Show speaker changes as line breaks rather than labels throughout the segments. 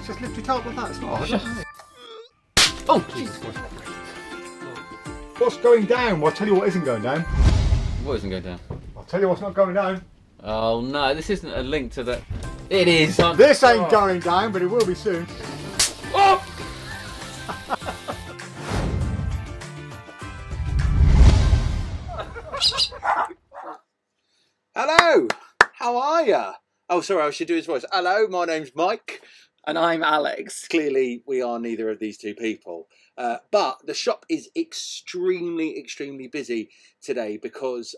Just lift it up like that. It's not hard.
Oh, Jesus.
What's going down? Well, I'll tell you what isn't going down.
What isn't going down?
I'll tell you what's not going down.
Oh no, this isn't a link to the... It is.
This ain't going down, but it will be soon.
Oh!
Hello, how are ya? Oh, sorry, I should do his voice. Hello, my name's Mike.
And I'm Alex.
Clearly, we are neither of these two people. But the shop is extremely busy today because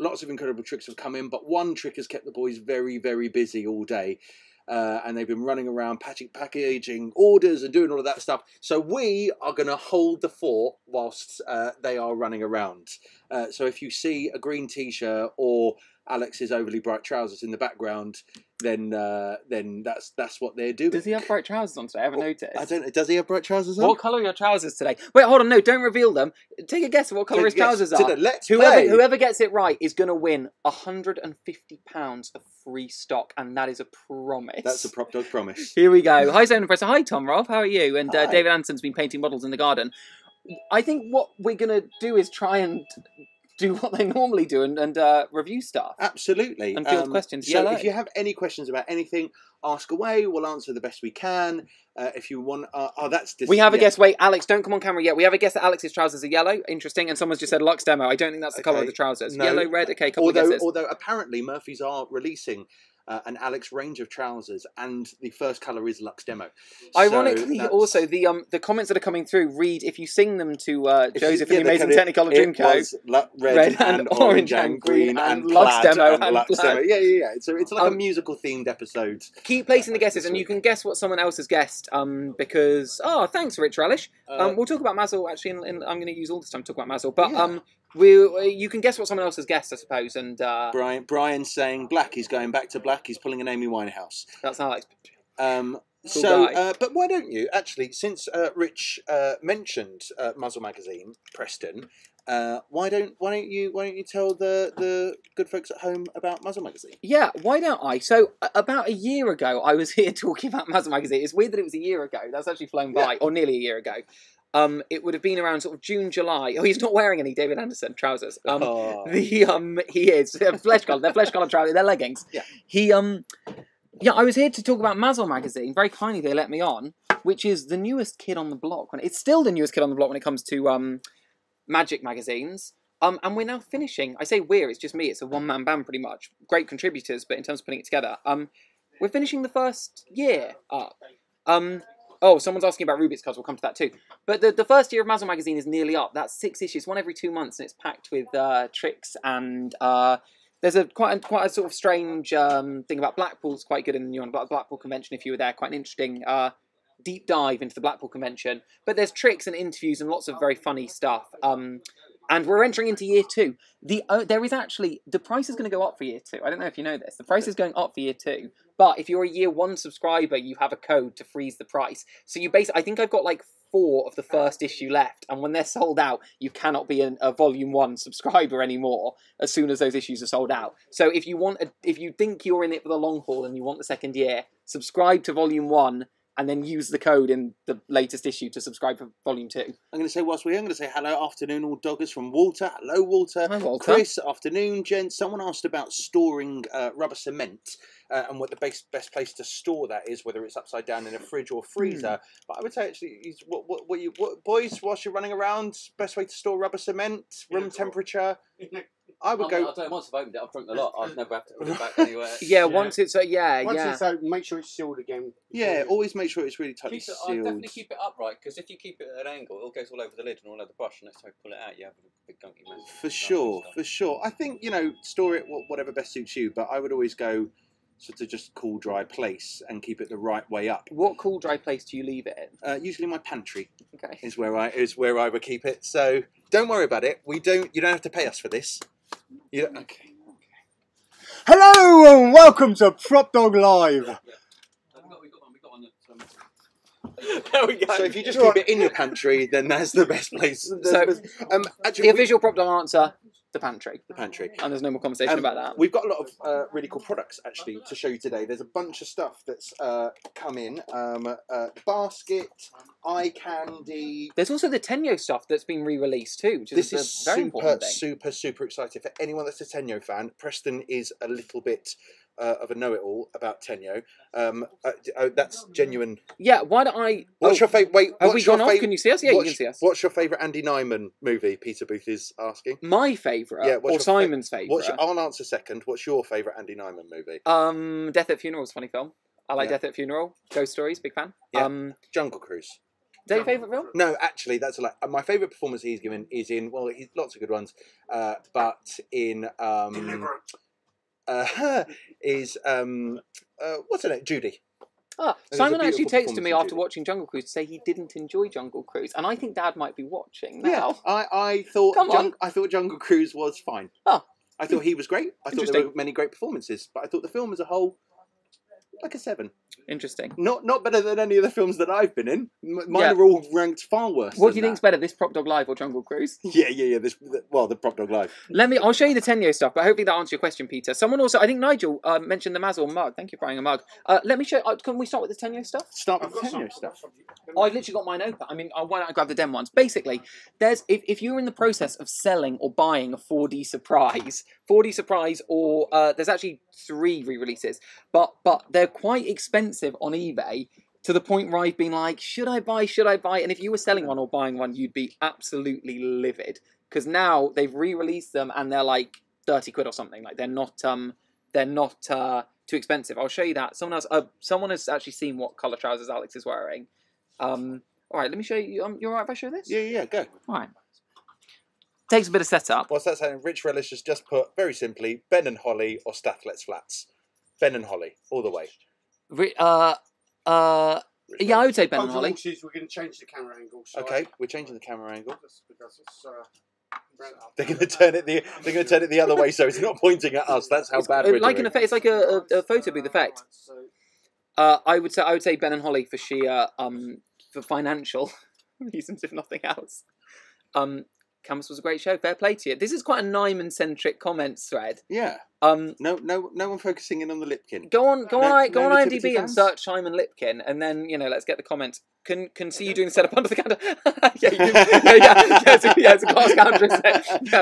lots of incredible tricks have come in, but one trick has kept the boys very busy all day. And they've been running around packaging orders and doing all of that stuff. So we are going to hold the fort whilst they are running around. So if you see a green t-shirt or Alex's overly bright trousers in the background, then that's what they're doing.
Does he have bright trousers on today? I haven't noticed.
I don't know. Does he have bright trousers on?
What colour are your trousers today? Wait, hold on. No, don't reveal them. Take a guess of what colour his trousers are. Whoever gets it right is going to win £150 of free stock, and that is a promise.
That's a PropDog promise.
Here we go. Hi, Zone Professor. Hi, Tom Rolf. How are you? And David Anson's been painting models in the garden. I think what we're going to do is try and do what they normally do and review stuff.
Absolutely.
And field questions.
So if you have any questions about anything, ask away. We'll answer the best we can. If you want...
we have a guess. Wait, Alex, don't come on camera yet. We have a guess that Alex's trousers are yellow. Interesting. And someone's just said Lux Demo. I don't think that's the colour of the trousers. No. Yellow, red. Okay, couple of guesses.
Although apparently Murphy's are releasing an Alex range of trousers, and the first colour is Lux Demo.
Ironically, also the comments that are coming through read, if you sing them to Joseph and the Amazing Technicolor Dreamcoat,
red and orange and green and
Lux Demo and
Lux Demo. Yeah. So it's like a musical themed episode.
Keep placing the guesses, and you can guess what someone else has guessed. Because thanks, Rich Relish. We'll talk about Mazel actually. I'm going to use all this time to talk about Mazel, but you can guess what someone else has guessed, I suppose. And
Brian's saying black. He's going back to black. He's pulling an Amy Winehouse.
That's Alex.
But why don't you actually, since Rich mentioned Mazel Magazine, Preston, why don't you tell the good folks at home about Mazel Magazine?
Yeah, why don't I? So about a year ago, I was here talking about Mazel Magazine. It's weird that it was a year ago. That's actually flown by, or nearly a year ago. It would have been around sort of June, July. Oh, he's not wearing any David Anderson trousers. He is. They're flesh colored trousers. They're leggings. Yeah. I was here to talk about Mazel Magazine. Very kindly, they let me on, which is the newest kid on the block. It's still the newest kid on the block when it comes to magic magazines. And we're now finishing. I say we're. It's just me. It's a one-man band, pretty much. Great contributors, but in terms of putting it together, we're finishing the first year up. Oh, someone's asking about Rubik's cards. We'll come to that too. But the first year of Mazel Magazine is nearly up. That's 6 issues, one every 2 months, and it's packed with tricks. And there's quite a sort of strange thing about Blackpool's quite good in the new one. About the Blackpool convention, if you were there, quite an interesting deep dive into the Blackpool convention. But there's tricks and interviews and lots of very funny stuff. And we're entering into year 2. There is actually, the price is going to go up for year 2. I don't know if you know this. The price is going up for year 2. But if you're a year 1 subscriber, you have a code to freeze the price. So you basically, I think I've got like 4 of the first issue left. And when they're sold out, you cannot be a volume 1 subscriber anymore as soon as those issues are sold out. So if you think you're in it for the long haul and you want the second year, subscribe to volume 1. And then use the code in the latest issue to subscribe for Volume 2. I'm
going to say, whilst we're here, I'm going to say hello, afternoon, all doggers from Walter. Hello, Walter.
Hi, Walter.
Chris, afternoon, gents. Someone asked about storing rubber cement and what the best place to store that is, whether it's upside down in a fridge or freezer. But I would say, actually, what boys, whilst you're running around, best way to store rubber cement, room temperature? I would go.
I don't know, once I've opened it, I've drunk a lot. I'd never have to put it back anywhere.
Once it's
Once it's open, make sure it's sealed again.
Yeah, always make sure it's really tightly sealed.
I'd definitely keep it upright, because if you keep it at an angle, it all goes all over the lid and all over the brush, and next time you pull it out, you have a big gunky mess.
For sure. I think, store it whatever best suits you, but I would always go to just cool, dry place and keep it the right way up.
What cool, dry place do you leave it in?
Usually my pantry.
Okay.
Is where I would keep it. So don't worry about it. You don't have to pay us for this. Okay.
Hello and welcome to PropDog Live.
We got one.
There we go.
So if you just keep it in your pantry, then that's the best place.
So, actually, the official PropDog answer: The pantry.
The pantry.
And there's no more conversation about that.
We've got a lot of really cool products actually to show you today. There's a bunch of stuff that's come in. Basket, eye candy.
There's also the Tenyo stuff that's been re-released too, which is
This is
a very important thing.
super exciting. For anyone that's a Tenyo fan, Preston is a little bit of a know-it-all about Tenyo. That's genuine.
Yeah, why don't I...
What's your favourite... Wait,
have we gone off? Can you see us? Yeah, you can see us.
What's your favourite Andy Neyman movie, Peter Booth is asking?
My favourite? Or Simon's favourite?
I'll answer second. What's your favourite Andy Neyman movie?
Death at Funeral is a funny film. I like Death at Funeral. Ghost Stories, big fan.
Yeah. Jungle Cruise.
Is that your favourite film?
No, actually, that's a lie. My favourite performance he's given is in, well, he's lots of good ones, but in... what's her name? Judy.
Simon actually texted me after watching Jungle Cruise to say he didn't enjoy Jungle Cruise, and I think Dad might be watching now.
Yeah, I thought I thought Jungle Cruise was fine.
Oh,
I thought he was great. I thought there were many great performances, but I thought the film as a whole, like a 7.
Interesting.
Not better than any of the films that I've been in. Mine are all ranked far worse.
What do you think's better, this PropDog Live or Jungle Cruise?
Yeah. The PropDog Live.
I'll show you the Tenyo stuff, but hopefully that answers your question, Peter. Someone also, I think Nigel mentioned the Mazel mug. Thank you for buying a mug. Let me show. Can we start with the Tenyo stuff?
Start with the Tenyo stuff.
I've literally got mine open. I mean, why don't I grab the Den ones? Basically, there's if you're in the process of selling or buying a 4D surprise, or there's actually 3 re-releases, but they're quite expensive on eBay. To the point where I've been like, should I buy? And if you were selling one or buying one, you'd be absolutely livid. Because now they've re-released them and they're like 30 quid or something. Like they're not too expensive. I'll show you that. Someone has actually seen what colour trousers Alex is wearing. All right, let me show you. You're all right if I show this?
Yeah, go.
All right. Takes a bit of setup.
What's that saying? Rich Relish has just put, very simply, Ben and Holly or Stathlet's Flats. Ben and Holly, all the way.
Yeah, I would say Ben and Holly.
We're going to change the camera angle. So
okay, we're changing the camera angle.
Because it's,
they're going to turn it the other way, so it's not pointing at us. That's how bad we're
like
doing.
An effect. It's like a photo booth effect. I would say Ben and Holly for sheer for financial reasons, if nothing else. Canvas was a great show. Fair play to you. This is quite a Neyman-centric comments thread.
Yeah. No one focusing in on the Lipkin.
Go on IMDb and search Simon Lipkin, and then let's get the comments. Can see you doing the setup under the counter. It's a glass counter.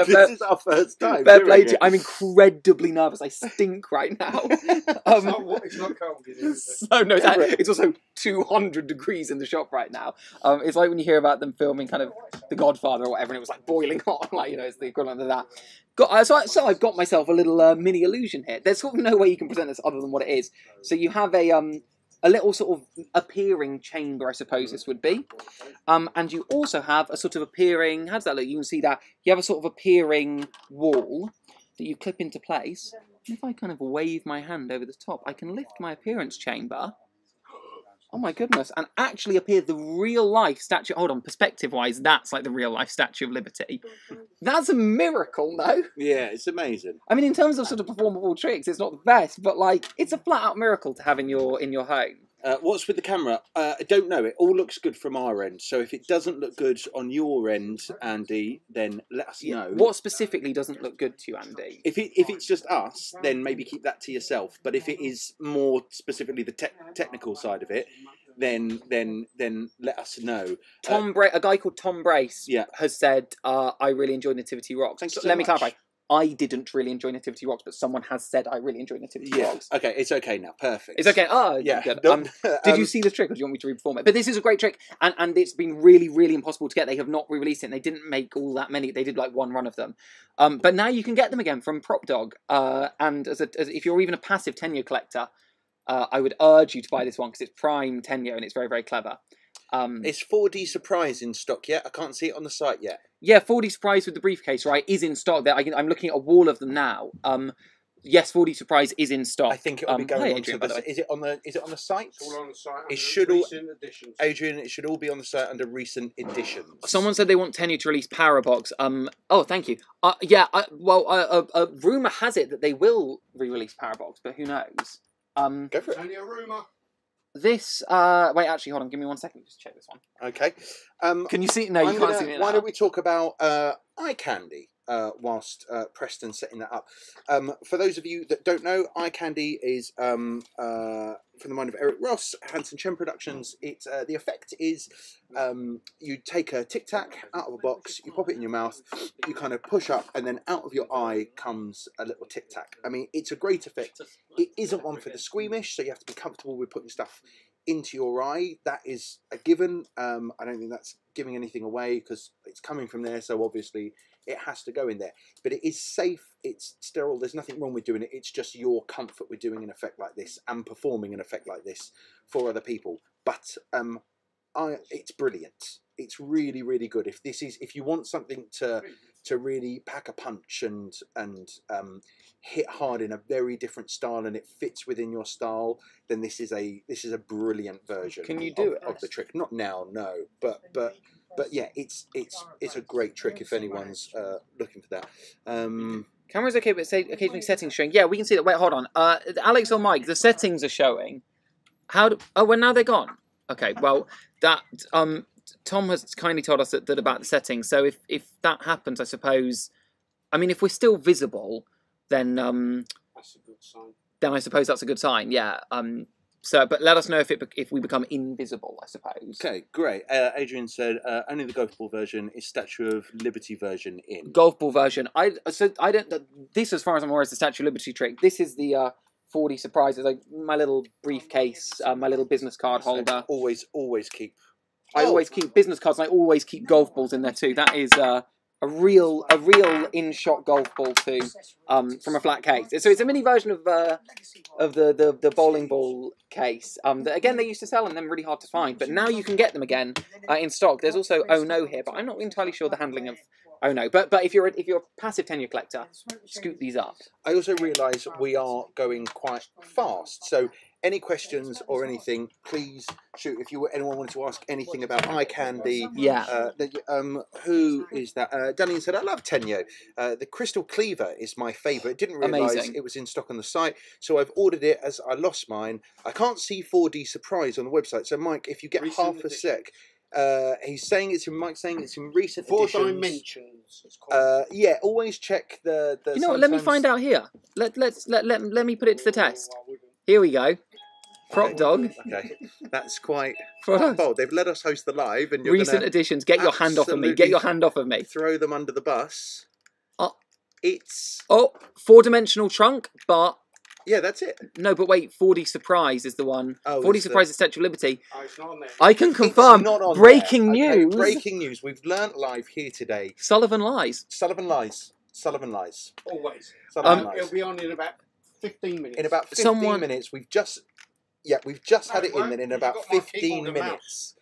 This is our first time.
Fair play to you. I'm incredibly nervous. I stink right now.
it's not cold, is it?
No, it's also 200 degrees in the shop right now. It's like when you hear about them filming kind of The Godfather or whatever, and it was like boiling hot. It's the equivalent of that. So I've got myself a little mini illusion here. There's sort of no way you can present this other than what it is. So you have a little sort of appearing chamber, I suppose this would be. And you also have a sort of appearing, how does that look? You can see that you have a sort of appearing wall that you clip into place. And if I kind of wave my hand over the top, I can lift my appearance chamber. Oh my goodness, and actually appear the real-life Statue... Hold on, perspective-wise, that's like the real-life Statue of Liberty. That's a miracle, no?
Yeah, it's amazing.
I mean, in terms of sort of performable tricks, it's not the best, but, like, it's a flat-out miracle to have in your home.
What's with the camera? I don't know. It all looks good from our end. So if it doesn't look good on your end, Andy, then let us know.
What specifically doesn't look good to you, Andy?
If it's just us, then maybe keep that to yourself. But if it is more specifically the technical side of it, then let us know.
A guy called Tom Brace has said, I really enjoyed Nativity Rocks. Let me clarify. I didn't really enjoy Nativity Rocks, but someone has said I really enjoy Nativity Rocks.
Okay, it's okay now. Perfect.
It's okay. Oh, yeah. Good. Did you see the trick, or do you want me to re-perform it? But this is a great trick, and it's been really, really impossible to get. They have not re-released it, and they didn't make all that many. They did like one run of them. But now you can get them again from PropDog. And if you're even a passive Tenyo collector, I would urge you to buy this one because it's prime Tenyo, and it's very, very clever.
Is 4D Surprise in stock yet? I can't see it on the site yet.
Yeah, 4D Surprise with the briefcase, right, is in stock. There, I'm looking at a wall of them now. Yes, 4D Surprise is in stock.
I think it'll be going on to the... Is it on the site?
It's all on the site.
It should all...
Recent editions.
Adrian, it should all be on the site under recent editions.
Someone said they want Tenyo to release Parabox. Oh, thank you. Rumour has it that they will re-release Parabox, but who knows?
Go for it.
Only a rumour.
This, wait, actually, hold on, give me 1 second, just check this one.
Okay.
Can you see it? No, you can't see it now.
Why don't we talk about eye candy? whilst Preston's setting that up. For those of you that don't know, Eye Candy is from the mind of Eric Ross, Hanson Chen Productions. It's the effect is you take a Tic Tac out of a box, you pop it in your mouth, you kind of push up, and then out of your eye comes a little Tic Tac. I mean, it's a great effect. It isn't one for the squeamish, so you have to be comfortable with putting stuff into your eye. That is a given. I don't think that's giving anything away because it's coming from there, so obviously it has to go in there. But it is safe, it's sterile, there's nothing wrong with doing it. It's just your comfort with doing an effect like this and performing an effect like this for other people. But it's brilliant. It's really, really good. If you want something to really pack a punch and hit hard in a very different style, and it fits within your style, then this is a brilliant version.
Can you do it
of the trick? Not now, no. But yeah, it's a great trick if anyone's looking for that.
Camera's okay, but occasionally settings showing. Yeah, we can see that. Wait, hold on. Alex or Mike, the settings are showing. Oh, well, now they're gone. Okay, well, that Tom has kindly told us that about the settings. So if that happens, I suppose. I mean, if we're still visible, then
that's a good sign.
Then I suppose that's a good sign. Yeah. So, but let us know if we become invisible, I suppose.
Okay, great. Adrian said only the golf ball version is Statue of Liberty version in.
Golf ball version. I don't. This, as far as I'm aware, is the Statue of Liberty trick. This is the 4D surprises. Like my little briefcase, my little business card holder.
Always keep.
I always keep business cards, and I always keep golf balls in there too. That is a real in-shot golf ball too, from a flat case. So it's a mini version of the bowling ball case. That, again, they used to sell them, and they're really hard to find, but now you can get them again in stock. There's also Oh No here, but I'm not entirely sure the handling of Oh No. But if you're a passive tenure collector, scoop these up.
I also realise we are going quite fast, so any questions or anything, please shoot. If anyone wanted to ask anything about Eye Candy,
yeah.
Who is that? Dunning said, I love tenure. The Crystal Cleaver is my favourite. Didn't realise it was in stock on the site, so I've ordered it as I lost mine. I can't see 4D surprise on the website, so Mike, if you get half a sec. He's saying Mike's saying it's in recent
4
editions.
dimensions. It's called.
Yeah, always check the.
You know what? Let me find out here. Let me put it to the test. Here we go. PropDog.
Okay, that's quite
PropDog.
bold. They've let us host the live, and you're
recent editions. Get your hand off of me. Get your hand off of me.
Throw them under the bus. It's
4-dimensional trunk, but.
Yeah, that's it.
No, but wait, 4D Surprise is the one. 4D Surprise is Statue of Liberty.
Oh, it's not on there.
I can confirm. Breaking news.
Okay, breaking news. We've learnt live here today.
Sullivan lies.
Sullivan lies. Sullivan lies.
Always.
Sullivan lies.
It'll be on in about 15 minutes.
In about 15 minutes. We've just had it in, and in about 15 minutes.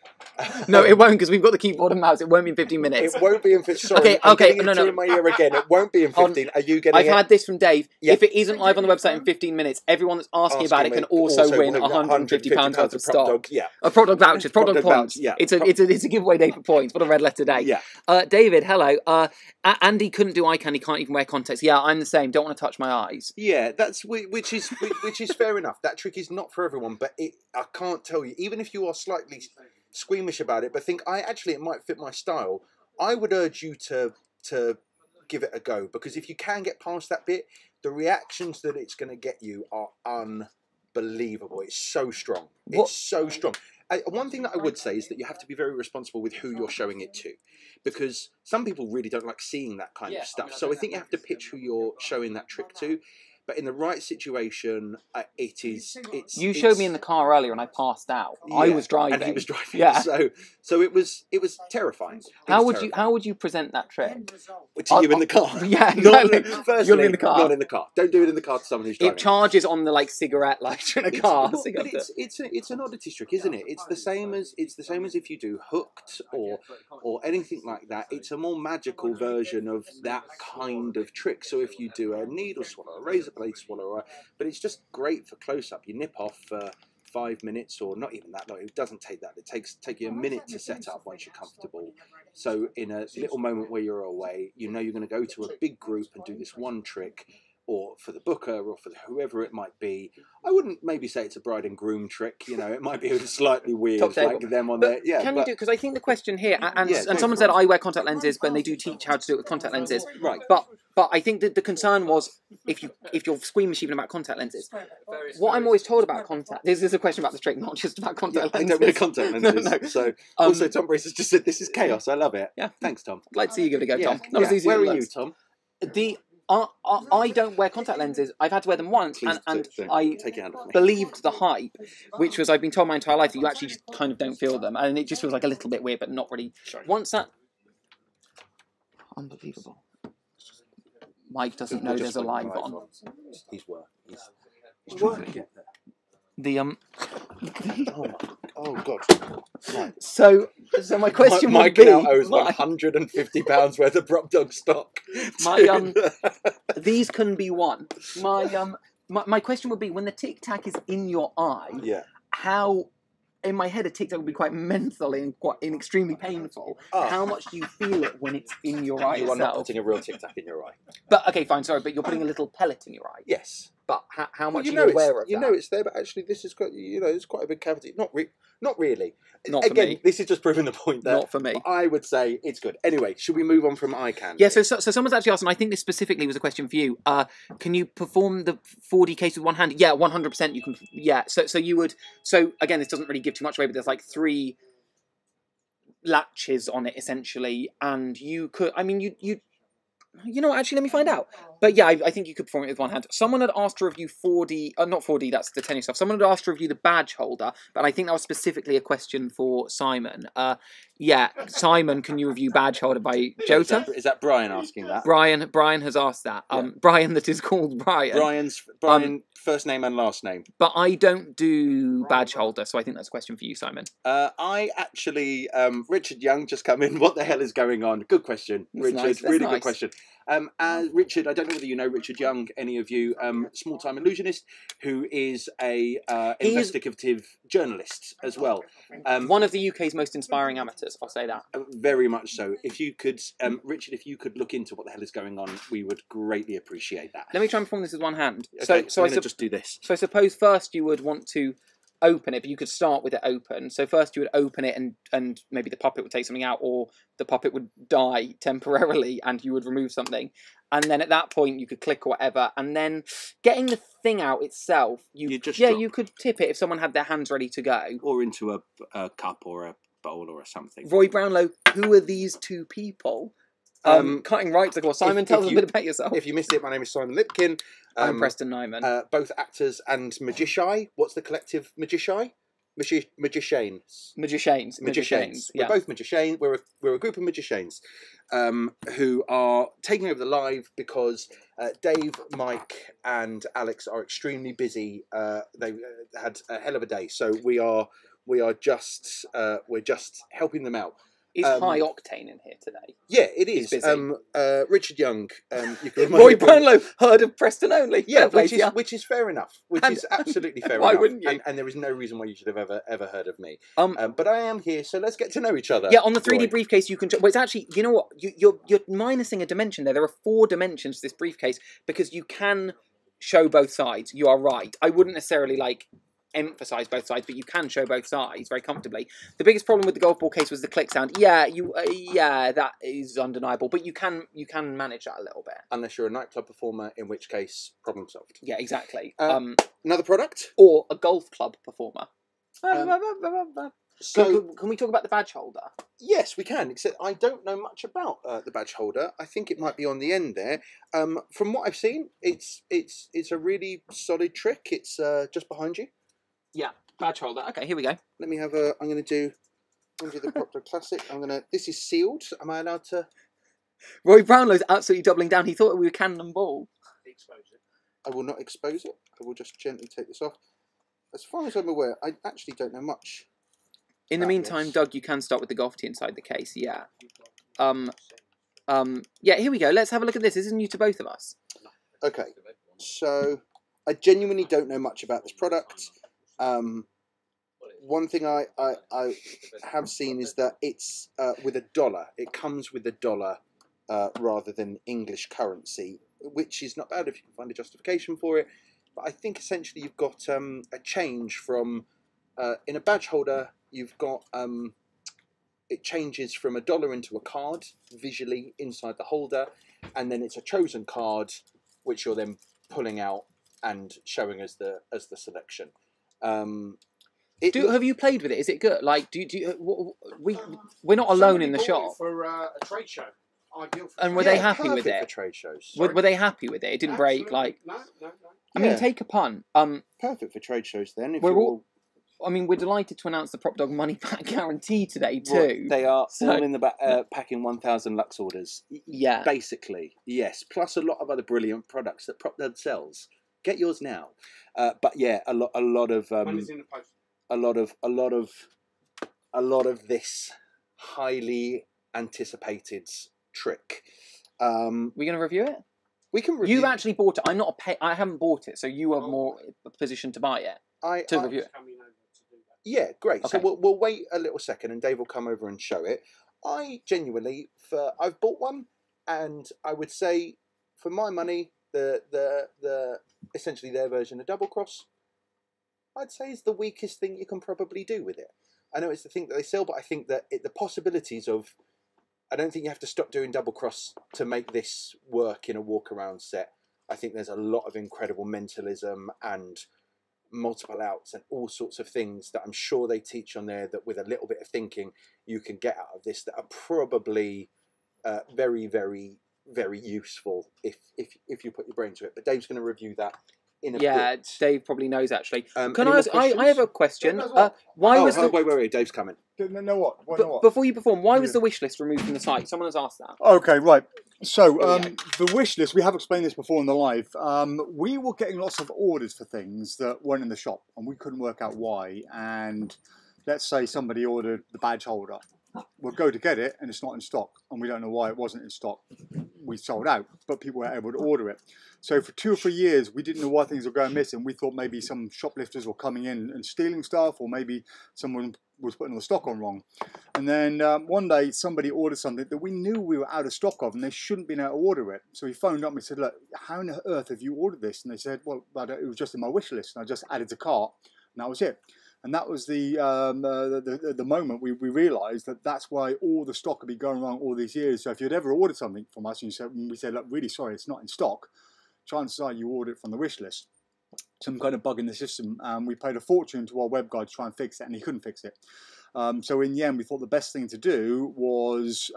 No, it won't, because we've got the keyboard and mouse. It won't be in 15 minutes.
It won't be in 15. Sorry,
okay,
no. In my ear again. It won't be in 15. Are you getting
I've had this from Dave.
Yeah.
If it isn't live on the website in 15 minutes, everyone that's asking about it can also win £150 worth of stock.
Yeah.
PropDog vouchers, PropDog points.
Yeah.
It's a giveaway day for points. What a red letter day.
Yeah.
David, hello. Andy couldn't do eye candy, can't even wear contacts. Yeah, I'm the same. Don't want to touch my eyes.
Yeah, that's which is fair enough. That trick is not for everyone, but I can't tell you, even if you are slightly squeamish about it, but think it might fit my style, I would urge you to give it a go, because if you can get past that bit, the reactions that it's going to get you are unbelievable. It's so strong. It's so strong. One thing that I would say is that you have to be very responsible with who you're showing it to, because some people really don't like seeing that kind of stuff. So I think you have to pitch who you're showing that trick to. But in the right situation,
You showed me in the car earlier, and I passed out.
Yeah,
I was driving,
and he was driving.
Yeah.
So it was terrifying.
How would you present that trick?
To you in the car?
Yeah, exactly.
Firstly,
you're in the car.
Not in the car. Don't do it in the car to someone who's driving.
It charges on the cigarette lighter in a car.
But it's an oddity trick, isn't it? It's the same as if you do hooked or anything like that. It's a more magical version of that kind of trick. So if you do a needle swallow, a razor blade swallow, but it's just great for close up. You nip off for 5 minutes, or not even that long. It doesn't take that. It take you a minute to set up once you're comfortable. So in a little moment where you're away, you know you're going to go to a big group and do this one trick. or for the booker, or for whoever it might be. I wouldn't maybe say it's a bride and groom trick. You know, it might be slightly weird,
Top table.
like them on
But
there. Yeah,
can
but,
you do? Because I think the question here, and
Yeah, go
someone
for
said
it.
I wear contact lenses, but they do teach how to do it with contact lenses.
Right.
But I think that the concern was if you're squeamish even about contact lenses. What I'm always told about contact, this is a question about the trick, not just about contact
I
lenses.
don't wear contact lenses.
No.
So also, Tom Brace has just said this is chaos. I love it.
Yeah.
Thanks, Tom.
I'd like to see you give it a go,
Yeah.
Tom. Not as easy
Where
as
are
it
you,
looks.
Tom?
I don't wear contact lenses. I've had to wear them once,
Please
and
don't
I
take your hand off me.
believed the hype, which was I've been told my entire life that you actually just kind of don't feel them, and it just feels like a little bit weird, but not really. Once that, unbelievable. Mike doesn't know there's a live on.
He's trying to get there.
The
Oh God. Right.
So my question would
Mike
be,
now owes £150 worth of PropDog stock.
These can be won. My question would be, when the tic tac is in your eye,
Yeah.
how? In my head, a tic tac would be quite mentally and extremely painful. How much do you feel it when it's in your eye
You are
itself?
not putting a real tic tac in your eye.
But okay, fine, sorry, but you're putting a little pellet in your eye.
Yes.
But how much
you
are
know
you
it's,
aware of
you
that?
know it's there, but actually this is quite, it's quite a big cavity. Not really.
Not for
Again,
me.
this is just proving the point that
Not for me.
I would say it's good. Anyway, should we move on from eye candy?
Yeah, so someone's actually asked, and I think this specifically was a question for you. Can you perform the 4D case with one hand? Yeah, 100% you can. Yeah, so you would. So again, this doesn't really give too much away, but there's like 3 latches on it essentially, and you could. I mean, you know what, actually, let me find out. But yeah, I think you could perform it with one hand. Someone had asked to review 4D, not 4D, that's the tennis stuff. Someone had asked to review the badge holder, but I think that was specifically a question for Simon. Yeah, Simon, can you review badge holder by Jota?
Is that Brian asking that?
Brian has asked that. Brian that is called Brian.
Brian, first name and last name.
But I don't do badge holder, so I think that's a question for you, Simon.
I actually, Richard Young just come in. What the hell is going on? Good question, Richard.
Nice.
Really
That's
good question. Richard, I don't know whether you know Richard Young, any of you, small-time illusionist, who is a investigative journalist as well.
One of the UK's most inspiring amateurs, I'll say that.
Very much so. If you could, Richard, if you could look into what the hell is going on, we would greatly appreciate that.
Let me try and perform this with one hand.
Okay,
So
I'm going to just do this.
So I suppose first you would want to open it, but you could start with it open. So first you would open it and maybe the puppet would take something out, or the puppet would die temporarily and you would remove something. And then at that point you could click or whatever, and then getting the thing out itself, you could tip it if someone had their hands ready to go.
Or into a cup or a bowl or something.
Roy Brownlow, who are these 2 people? Cutting right to go. Simon, tell us a bit about yourself.
If you missed it, my name is Simon Lipkin.
I'm Preston Neyman.
Both actors and magician. What's the collective magician? Magicians.
Magicians.
We're
Yeah.
both magicians. We're a group of magicians who are taking over the live because Dave, Mike, and Alex are extremely busy. They had a hell of a day, so we're just helping them out.
It's high octane in here today.
Yeah, it is.
He's busy.
Richard Young. You can
Roy Brownlow, heard of Preston only.
Yeah,
Fair play
which
to
is
ya.
which is fair enough. Which
And-
is absolutely fair
Why
enough.
wouldn't you?
And there is no reason why you should have ever heard of me. But I am here, so let's get to know each other.
Yeah, on the 3D
Roy.
briefcase, you can. Well, it's actually, you know what? You're minusing a dimension there. There are 4 dimensions to this briefcase because you can show both sides. You are right. I wouldn't necessarily emphasize both sides, but you can show both sides very comfortably. The biggest problem with the golf ball case was the click sound. Yeah, that is undeniable, but you can manage that a little bit.
Unless you're a nightclub performer, in which case, problem solved.
Yeah, exactly.
Another product?
Or a golf club performer.
So,
Can we talk about the badge holder?
yes, we can, except I don't know much about the badge holder. I think it might be on the end there. From what I've seen, it's a really solid trick. It's just behind you.
Yeah, badge holder. Okay, here we go.
Let me have I'm going to do the PropDog Classic. This is sealed. Am I allowed to?
Roy Brownlow's absolutely doubling down. He thought we were cannonball.
I will not expose it. I will just gently take this off. As far as I'm aware, I actually don't know much.
In the
about
meantime,
this.
Doug, you can start with the golf tee inside the case. Yeah. Yeah, here we go. Let's have a look at this. This is new to both of us.
Okay, so I genuinely don't know much about this product. One thing I have seen is that it's with $1. It comes with $1 rather than English currency. which is not bad if you can find a justification for it. But I think essentially you've got a change from, in a badge holder, you've got, it changes from a dollar into a card visually inside the holder, and then it's a chosen card, which you're then pulling out and showing as the selection.
Have you played with it? Is it good? Like, we're not alone in the shop.
For a trade show. Ideal for
And were they happy with it?
For trade shows.
Were they happy with it? It didn't break, like...
No.
I mean, take a punt.
Perfect for trade shows then. If
we're delighted to announce the PropDog money back guarantee today too.
They are all in the packing 1,000 Lux orders.
Yeah.
Basically, yes. Plus a lot of other brilliant products that PropDog sells. Get yours now. But yeah, a lot of
Money's in the post.
a lot of this highly anticipated trick.
We're going to review it?
We can review.
You've actually bought it. I haven't bought it, so you are more positioned to buy it. To review it.
Yeah, great.
Okay.
So we'll wait a little second, and Dave will come over and show it. I genuinely, I've bought one, and I would say, for my money, the essentially their version of Double Cross, I'd say is the weakest thing you can probably do with it. I know it's the thing that they sell, but I think that the possibilities of, I don't think you have to stop doing Double Cross to make this work in a walk around set. I think there's a lot of incredible mentalism and multiple outs and all sorts of things that I'm sure they teach on there that with a little bit of thinking you can get out of this that are probably very, very, very useful if you put your brain to it. But Dave's going to review that in a bit.
Yeah, Dave probably knows actually. Can
any
I ask?
more
I have a question.
Wait, Dave's coming.
Know what? Why not what?
Before you perform, why was the wish list removed from the site? Someone has asked that.
Okay, right. So the wish list, we have explained this before in the live. We were getting lots of orders for things that weren't in the shop, and we couldn't work out why. And let's say somebody ordered the badge holder. We'll go to get it, and it's not in stock, and we don't know why it wasn't in stock. We sold out, but people were able to order it. So for 2 or 3 years, we didn't know why things were going missing. We thought maybe some shoplifters were coming in and stealing stuff, or maybe someone was putting the stock on wrong. And then one day somebody ordered something that we knew we were out of stock of, and they shouldn't be able to order it. So we phoned up and we said, look, how on earth have you ordered this? And they said, well, it was just in my wish list, and I just added to cart, and that was it. And that was the moment we realised that that's why all the stock had been going wrong all these years. So if you'd ever ordered something from us and we said, look, really sorry, it's not in stock, chances are you ordered it from the wish list. Some kind of bug in the system. We paid a fortune to our web guy to try and fix it, and he couldn't fix it. So in the end, we thought the best thing to do was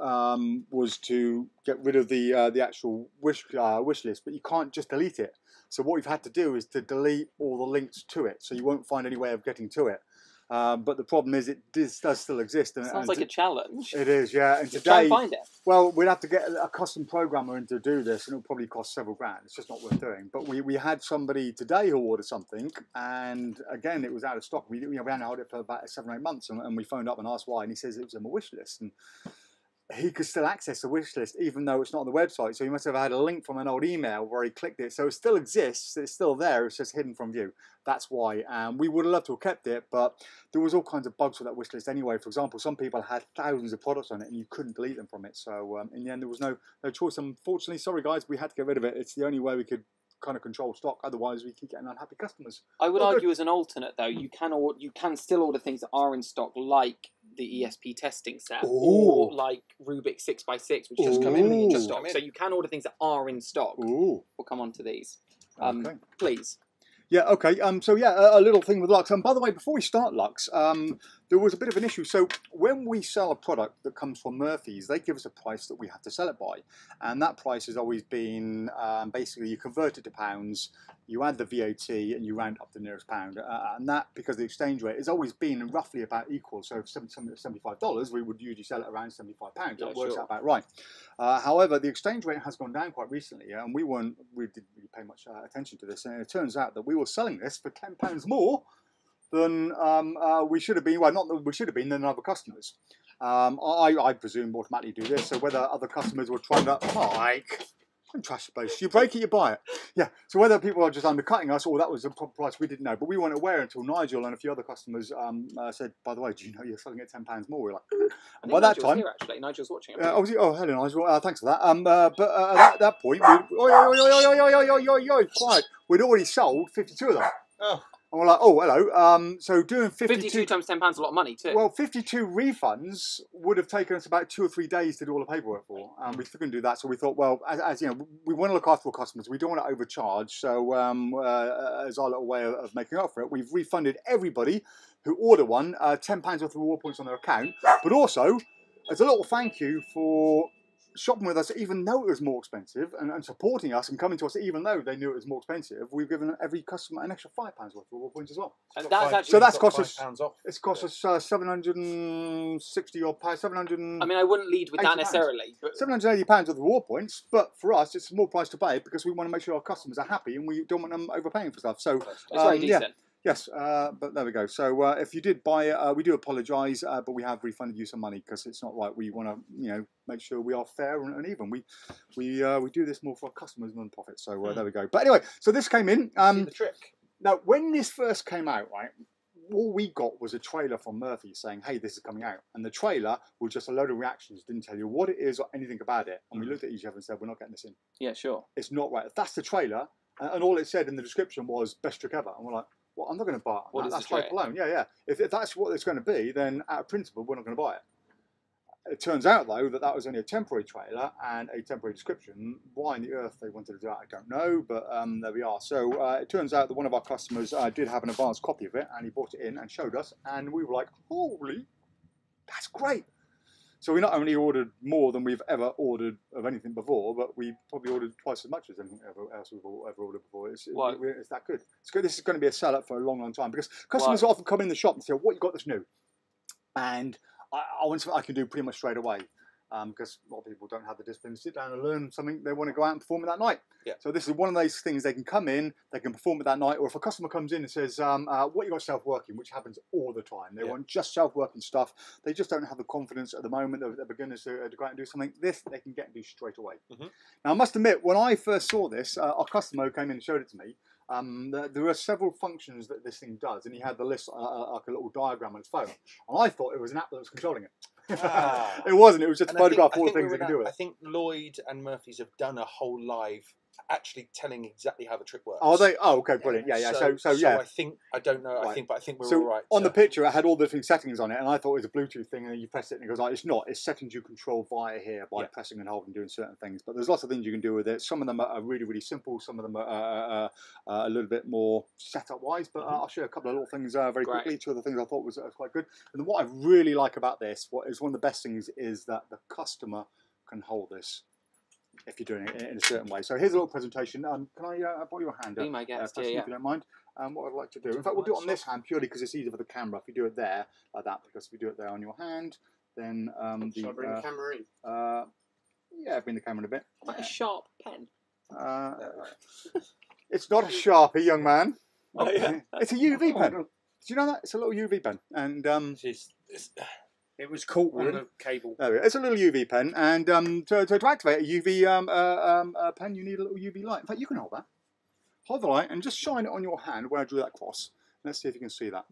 to get rid of the actual wish list, but you can't just delete it. So what we've had to do is to delete all the links to it, so you won't find any way of getting to it. But the problem is it does still exist. And,
Sounds like a challenge.
It is, yeah. And today,
try and find it.
Well, we'd have to get a custom programmer in to do this, and it'll probably cost several grand. It's just not worth doing. But we had somebody today who ordered something, and again, it was out of stock. We hadn't had it for about 7 or 8 months, and we phoned up and asked why, and he says it was on my wish list. And he could still access the wish list even though it's not on the website, so he must have had a link from an old email where he clicked it. So it still exists, it's still there, it's just hidden from view. That's why. We would have loved to have kept it, but there was all kinds of bugs with that wish list anyway. For example, some people had thousands of products on it and you couldn't delete them from it. So in the end, there was no choice. Unfortunately, sorry guys, we had to get rid of it. It's the only way we could kind of control stock, otherwise we keep getting unhappy customers.
I would argue as an alternate though, you can still order things that are in stock, like the ESP testing set, or like Rubik 6x6, which just come in stock. So you can order things that are in stock. We'll come on to these.
Okay.
Please.
Yeah, okay. So yeah, a little thing with Lux. By the way, before we start Lux, there was a bit of an issue. So when we sell a product that comes from Murphy's, they give us a price that we have to sell it by. And that price has always been, basically you convert it to pounds, you add the VAT, and you round up the nearest pound. And that, because the exchange rate has always been roughly about equal. So $75, we would usually sell it around £75. That works out about right. However, the exchange rate has gone down quite recently, and we didn't really pay much attention to this. And it turns out that we were selling this for £10 more than we should have been. Well, not that we should have been, than other customers. I presume automatically do this. So whether other customers were trying to Don't trash the place. You break it, you buy it. Yeah. So whether people are just undercutting us or that was the proper price, we didn't know. But we weren't aware until Nigel and a few other customers said, "By the way, do you know you're selling it £10 more?" We're like, and by that
Nigel's
time,
here, actually. Nigel's watching it.
oh, hello, Nigel. Thanks for that. At that point, quiet. We'd already sold 52 of them.
Oh.
And we're like, oh, hello. So doing
52 times £10 is a lot of money, too.
Well, 52 refunds would have taken us about 2 or 3 days to do all the paperwork for. We couldn't do that, so we thought, well, as you know, we want to look after our customers. We don't want to overcharge. So as our little way of making up for it, we've refunded everybody who order one £10 worth of reward points on their account. But also, as a little thank you for shopping with us even though it was more expensive and supporting us and coming to us even though they knew it was more expensive, we've given every customer an extra £5 worth of reward points as well.
And that's actually,
so that's cost us
£5 off.
It's cost us 760 odd pounds, 700.
I mean, I wouldn't lead with that necessarily. But
£780 worth of reward points, but for us it's a small price to pay because we want to make sure our customers are happy and we don't want them overpaying for stuff. So
it's very decent.
yeah. Yes, but there we go. So if you did buy it, we do apologise, but we have refunded you some money because it's not right. We want to, make sure we are fair and even. We do this more for our customers than profit. So there we go. But anyway, so this came in.
See the trick.
Now, when this first came out, right, all we got was a trailer from Murphy saying, "Hey, this is coming out," and the trailer was just a load of reactions. Didn't tell you what it is or anything about it. And we looked at each other and said, "We're not getting this in.
Yeah, sure.
It's not right." If that's the trailer, and all it said in the description was "best trick ever," and we're like, well, I'm not going to buy it. That's hype alone. Yeah. If that's what it's going to be, then out of principle, we're not going to buy it. It turns out, though, that was only a temporary trailer and a temporary description. Why on the earth they wanted to do that, I don't know, but there we are. So it turns out that one of our customers did have an advanced copy of it, and he brought it in and showed us, and we were like, holy, that's great. So we not only ordered more than we've ever ordered of anything before, but we probably ordered twice as much as anything else we've ever ordered before. It's that good. It's good. This is going to be a sell-up for a long, long time because customers often come in the shop and say, "What you got that's new?" And I want something I can do pretty much straight away. Because a lot of people don't have the discipline to sit down and learn something they want to go out and perform it that night.
Yeah.
So this is one of those things they can come in, they can perform it that night, or if a customer comes in and says, what you got self-working, which happens all the time. They want just self-working stuff. They just don't have the confidence at the moment. They're beginners to go out and do something. This they can get and do straight away. Now I must admit, when I first saw this, our customer came in and showed it to me. There are several functions that this thing does, and he had the list like a little diagram on his phone. And I thought it was an app that was controlling it. It wasn't. It was just a photograph all the things they can do with it.
I think Lloyd and Murphy's have done a whole live actually telling exactly how the trick works.
Oh, they? Oh, okay, brilliant. Yeah. So yeah.
I don't know.
Right.
I think we're
so
all right.
On the picture, it had all the different settings on it, and I thought it was a Bluetooth thing, and then you press it, and it goes like, it's not. It's settings you control via here by pressing and holding, doing certain things. But there's lots of things you can do with it. Some of them are really, really simple. Some of them are a little bit more setup-wise. But I'll show you a couple of little things very quickly. Two of the things I thought was quite good. And what I really like about this, what is one of the best things, is that the customer can hold this if you're doing it in a certain way. So here's a little presentation. Can I borrow your hand?
Be my guest,
if you don't mind. What I'd like to do, in fact, we'll do it on this hand purely because it's easier for the camera. If you do it there like that, because if you do it there on your hand, then
Shall I bring the camera in?
yeah, bring the camera in a bit.
Is that a sharp pen?
It's not a Sharpie, young man.
Oh, yeah.
It's a UV pen. Did you know that? It's a little UV pen, and
It was caught on the cable.
there we go. It's a little UV pen, and to activate a UV pen, you need a little UV light. In fact, you can hold that. Hold the light and just shine it on your hand where I drew that cross. Let's see if you can see that.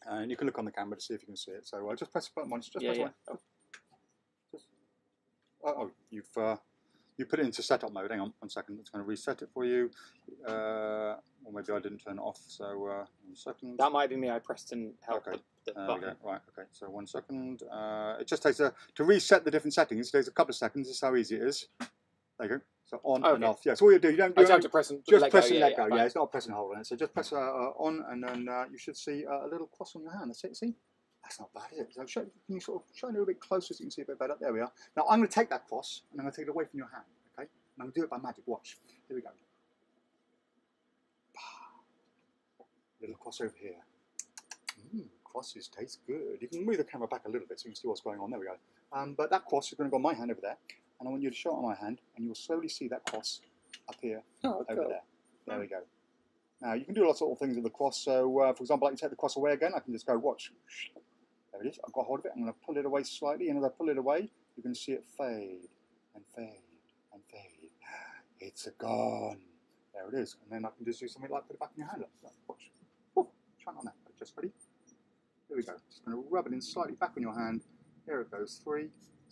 And you can look on the camera to see if you can see it. So just press the button once. Just press it. You put it into setup mode. Hang on 1 second. It's going to reset it for you. Or maybe I didn't turn it off. So 1 second.
That might be me. I pressed and held the
There we
button.
go. Right, okay, so 1 second. It just takes to reset the different settings, it takes a couple of seconds. This is how easy it is. There you go. So on and off. Yeah, so all you do, you don't do
I just have to press and
just
let
press
go.
and let go.
fine.
Yeah, it's not a press and hold on it. So just press on, and then you should see a little cross on your hand. That's it, see? That's not bad, is it? So can you sort of shine a little bit closer so you can see a bit better? There we are. Now I'm going to take that cross, and I'm going to take it away from your hand, okay? And I'm going to do it by magic. Watch. Here we go. Little cross over here. Crosses taste good. You can move the camera back a little bit so you can see what's going on. There we go. But that cross is going to go on my hand over there, and I want you to show it on my hand, and you'll slowly see that cross up here over there. There we go. Now you can do lots of little things with the cross. So, for example, I can take the cross away again. I can just go watch. There it is. I've got hold of it. I'm going to pull it away slightly, and as I pull it away, you can see it fade and fade and fade. it's a gun. There it is. And then I can just do something like put it back in your hand. Watch. Oh, try it on that. Just ready. Here we go. Just going to rub it in slightly back on your hand. Here it goes. 3,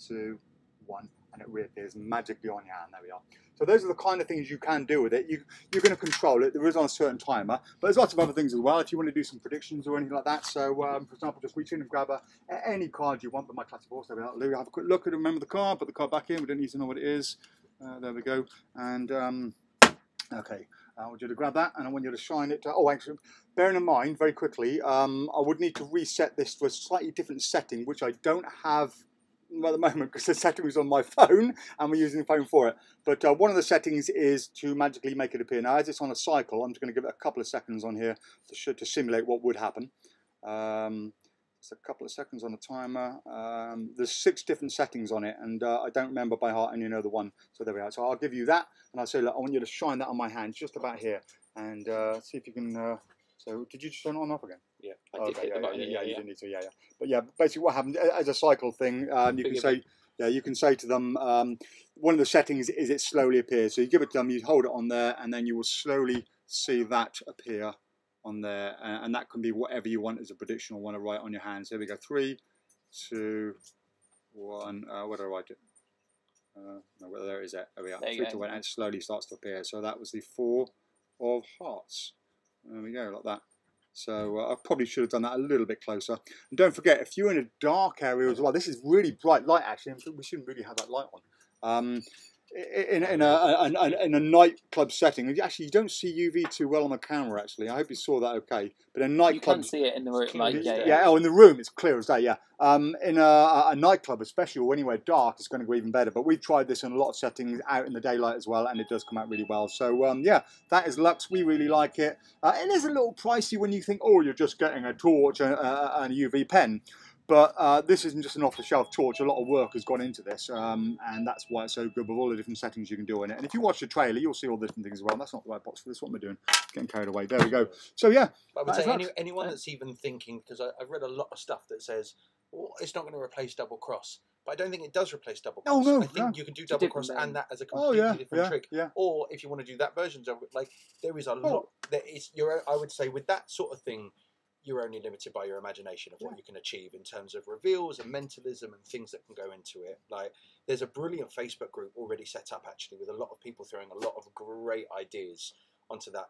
2, 1, and it reappears magically on your hand. There we are. So those are the kind of things you can do with it. You're going to control it. There is on a certain timer, but there's lots of other things as well if you want to do some predictions or anything like that. So, for example, just reach in and grab any card you want. But my classic horse, there we are. Have a quick look at it. Remember the card. Put the card back in. We don't need to know what it is. There we go. And okay. I want you to grab that, and I want you to shine it. Oh, actually, bearing in mind, very quickly, I would need to reset this to a slightly different setting, which I don't have at the moment because the setting was on my phone, and we're using the phone for it. But one of the settings is to magically make it appear. Now, as it's on a cycle, I'm just going to give it a couple of seconds on here to simulate what would happen. Just a couple of seconds on the timer. There's 6 different settings on it, and I don't remember by heart, and you know the one. So there we are. So I'll give you that, and I'll say, look, I want you to shine that on my hand, just about here, and see if you can. So did you just turn it on and off again?
Yeah, I did hit the button.
Yeah, you didn't need to. Yeah. But yeah, basically what happened as a cycle thing, you can say. Yeah, you can say to them, one of the settings is it slowly appears. So you give it to them, you hold it on there, and then you will slowly see that appear on there, and that can be whatever you want as a prediction or want to write on your hands. Here we go. 3, 2, 1. Where did I write it? No, there it is. There we are. 3, 2, 1, and it slowly starts to appear. So that was the 4 of hearts. There we go, like that. So I probably should have done that a little bit closer. And don't forget, if you're in a dark area as well, this is really bright light actually. We shouldn't really have that light on. In a nightclub setting, actually you don't see UV too well on the camera. Actually, I hope you saw that okay. But in nightclub,
you can see it in the room. Like,
oh, in the room it's clear as day. Yeah. In a nightclub, especially or anywhere dark, it's going to go even better. But we've tried this in a lot of settings out in the daylight as well, and it does come out really well. So yeah, that is Lux. We really like it. It is a little pricey when you think, oh, you're just getting a torch and a UV pen. But this isn't just an off-the-shelf torch. A lot of work has gone into this, and that's why it's so good with all the different settings you can do in it. And if you watch the trailer, you'll see all the different things as well. That's not the right box for this. What we're doing, getting carried away. There we go. So yeah,
I would say anyone that's even thinking, because I've read a lot of stuff that says, well, it's not going to replace double cross. But I don't think it does replace double cross.
Oh, no,
I think you can do double cross and that as a completely different trick.
Yeah.
Or if you want to do that versions of it, like there is a lot. There is. I would say with that sort of thing, you're only limited by your imagination of what you can achieve in terms of reveals and mentalism and things that can go into it. Like there's a brilliant Facebook group already set up actually with a lot of people throwing a lot of great ideas onto that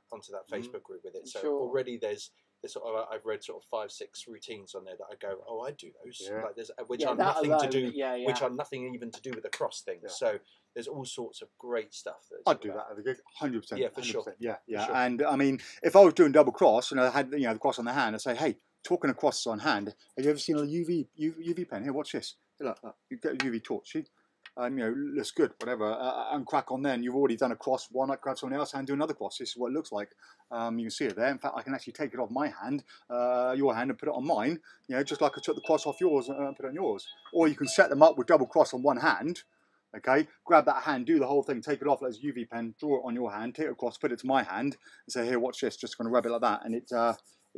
Facebook group with it. So already there's sort of I've read sort of 5, 6 routines on there that I go, oh, I do those. Like there's which are nothing to do, which are nothing even to do with the cross thing. So there's all sorts of great stuff.
I'd do that at the gig, 100%.
Yeah, for sure.
Yeah.
Sure.
And I mean, if I was doing double cross and I had the cross on the hand, I'd say, hey, talking of crosses on hand, have you ever seen a UV pen? Here, watch this. Look, you get a UV torch, see? Looks good, whatever, and crack on then. You've already done a cross. Why not grab someone else's hand and do another cross? This is what it looks like. You can see it there. In fact, I can actually take it off my hand, your hand, and put it on mine. Just like I took the cross off yours and put it on yours. Or you can set them up with double cross on one hand. Okay, grab that hand, do the whole thing, take it off as a UV pen, draw it on your hand, take it across, put it to my hand, and say, here, watch this. Just going to rub it like that, and it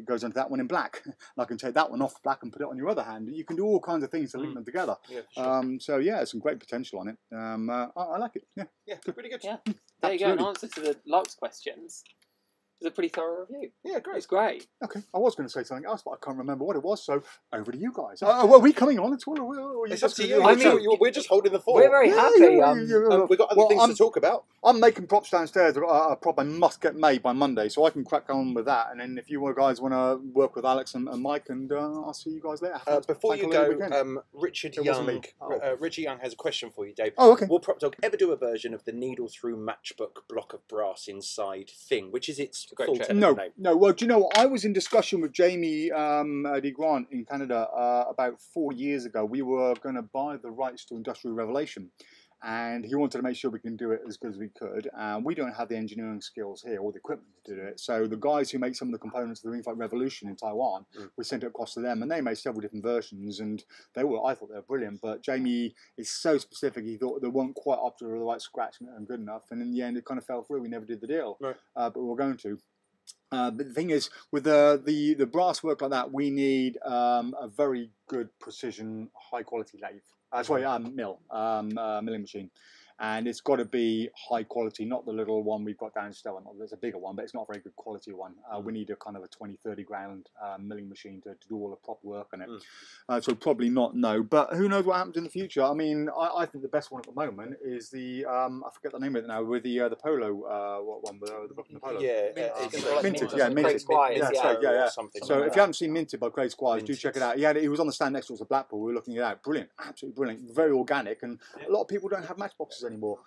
goes onto that one in black. And I can take that one off black and put it on your other hand. You can do all kinds of things to link them together. Yeah, sure. So yeah, there's some great potential on it. I like it. Yeah,
good. Pretty good.
Yeah, there you go. An answer to the Lux questions. It was a pretty thorough review.
Yeah, great.
It's great.
Okay, I was going to say something else, but I can't remember what it was. So over to you guys. Were we coming on at all? Or
it's up to you. I mean, we're just holding the fort.
We're very happy.
We've got other things to talk about.
I'm making props downstairs. A prop I must get made by Monday, so I can crack on with that. And then if you guys want to work with Alex and Mike, and I'll see you guys later.
Before you go, Richard Young has a question for you, Dave.
Oh, okay.
Will PropDog ever do a version of the needle-through matchbook block of brass inside thing, which is its full technical name?
No, well, do you know what? I was in discussion with Jamie D. Grant in Canada about 4 years ago. We were going to buy the rights to Industrial Revelation, and he wanted to make sure we can do it as good as we could. We don't have the engineering skills here or the equipment to do it. So the guys who make some of the components of the Ringfight Revolution in Taiwan, we sent it across to them, and they made several different versions, and I thought they were brilliant. But Jamie is so specific; he thought they weren't quite up to the right scratch and good enough. And in the end, it kind of fell through. We never did the deal, but we were going to. But the thing is, with the brass work like that, we need a very good precision, high quality lathe. Milling machine. and it's got to be high quality, not the little one we've got downstairs. There's a bigger one, but it's not a very good quality one. We need a kind of a 20-30 grand milling machine to do all the prop work on it. So probably not, no. But who knows what happens in the future? I mean, I think the best one at the moment is the I forget the name of it now, with the polo one with the polo.
Yeah,
Minted. Yeah, Minted. Yeah. So if you haven't seen Minted by Craig Squires, do check it out. He was on the stand next to us at Blackpool. We were looking at it out. Brilliant, absolutely brilliant. Very organic, and a lot of people don't have matchboxes anymore.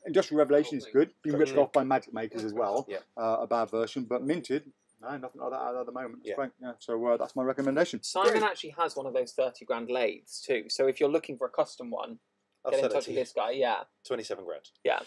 Industrial Revelation is good. Been ripped off by Magic Makers as well. A bad version, but Minted. No, nothing like that at the moment. It's great. Yeah, so that's my recommendation.
Simon actually has one of those 30 grand lathes too. So if you're looking for a custom one, get in touch with this guy. Yeah,
27 grand.
Yeah.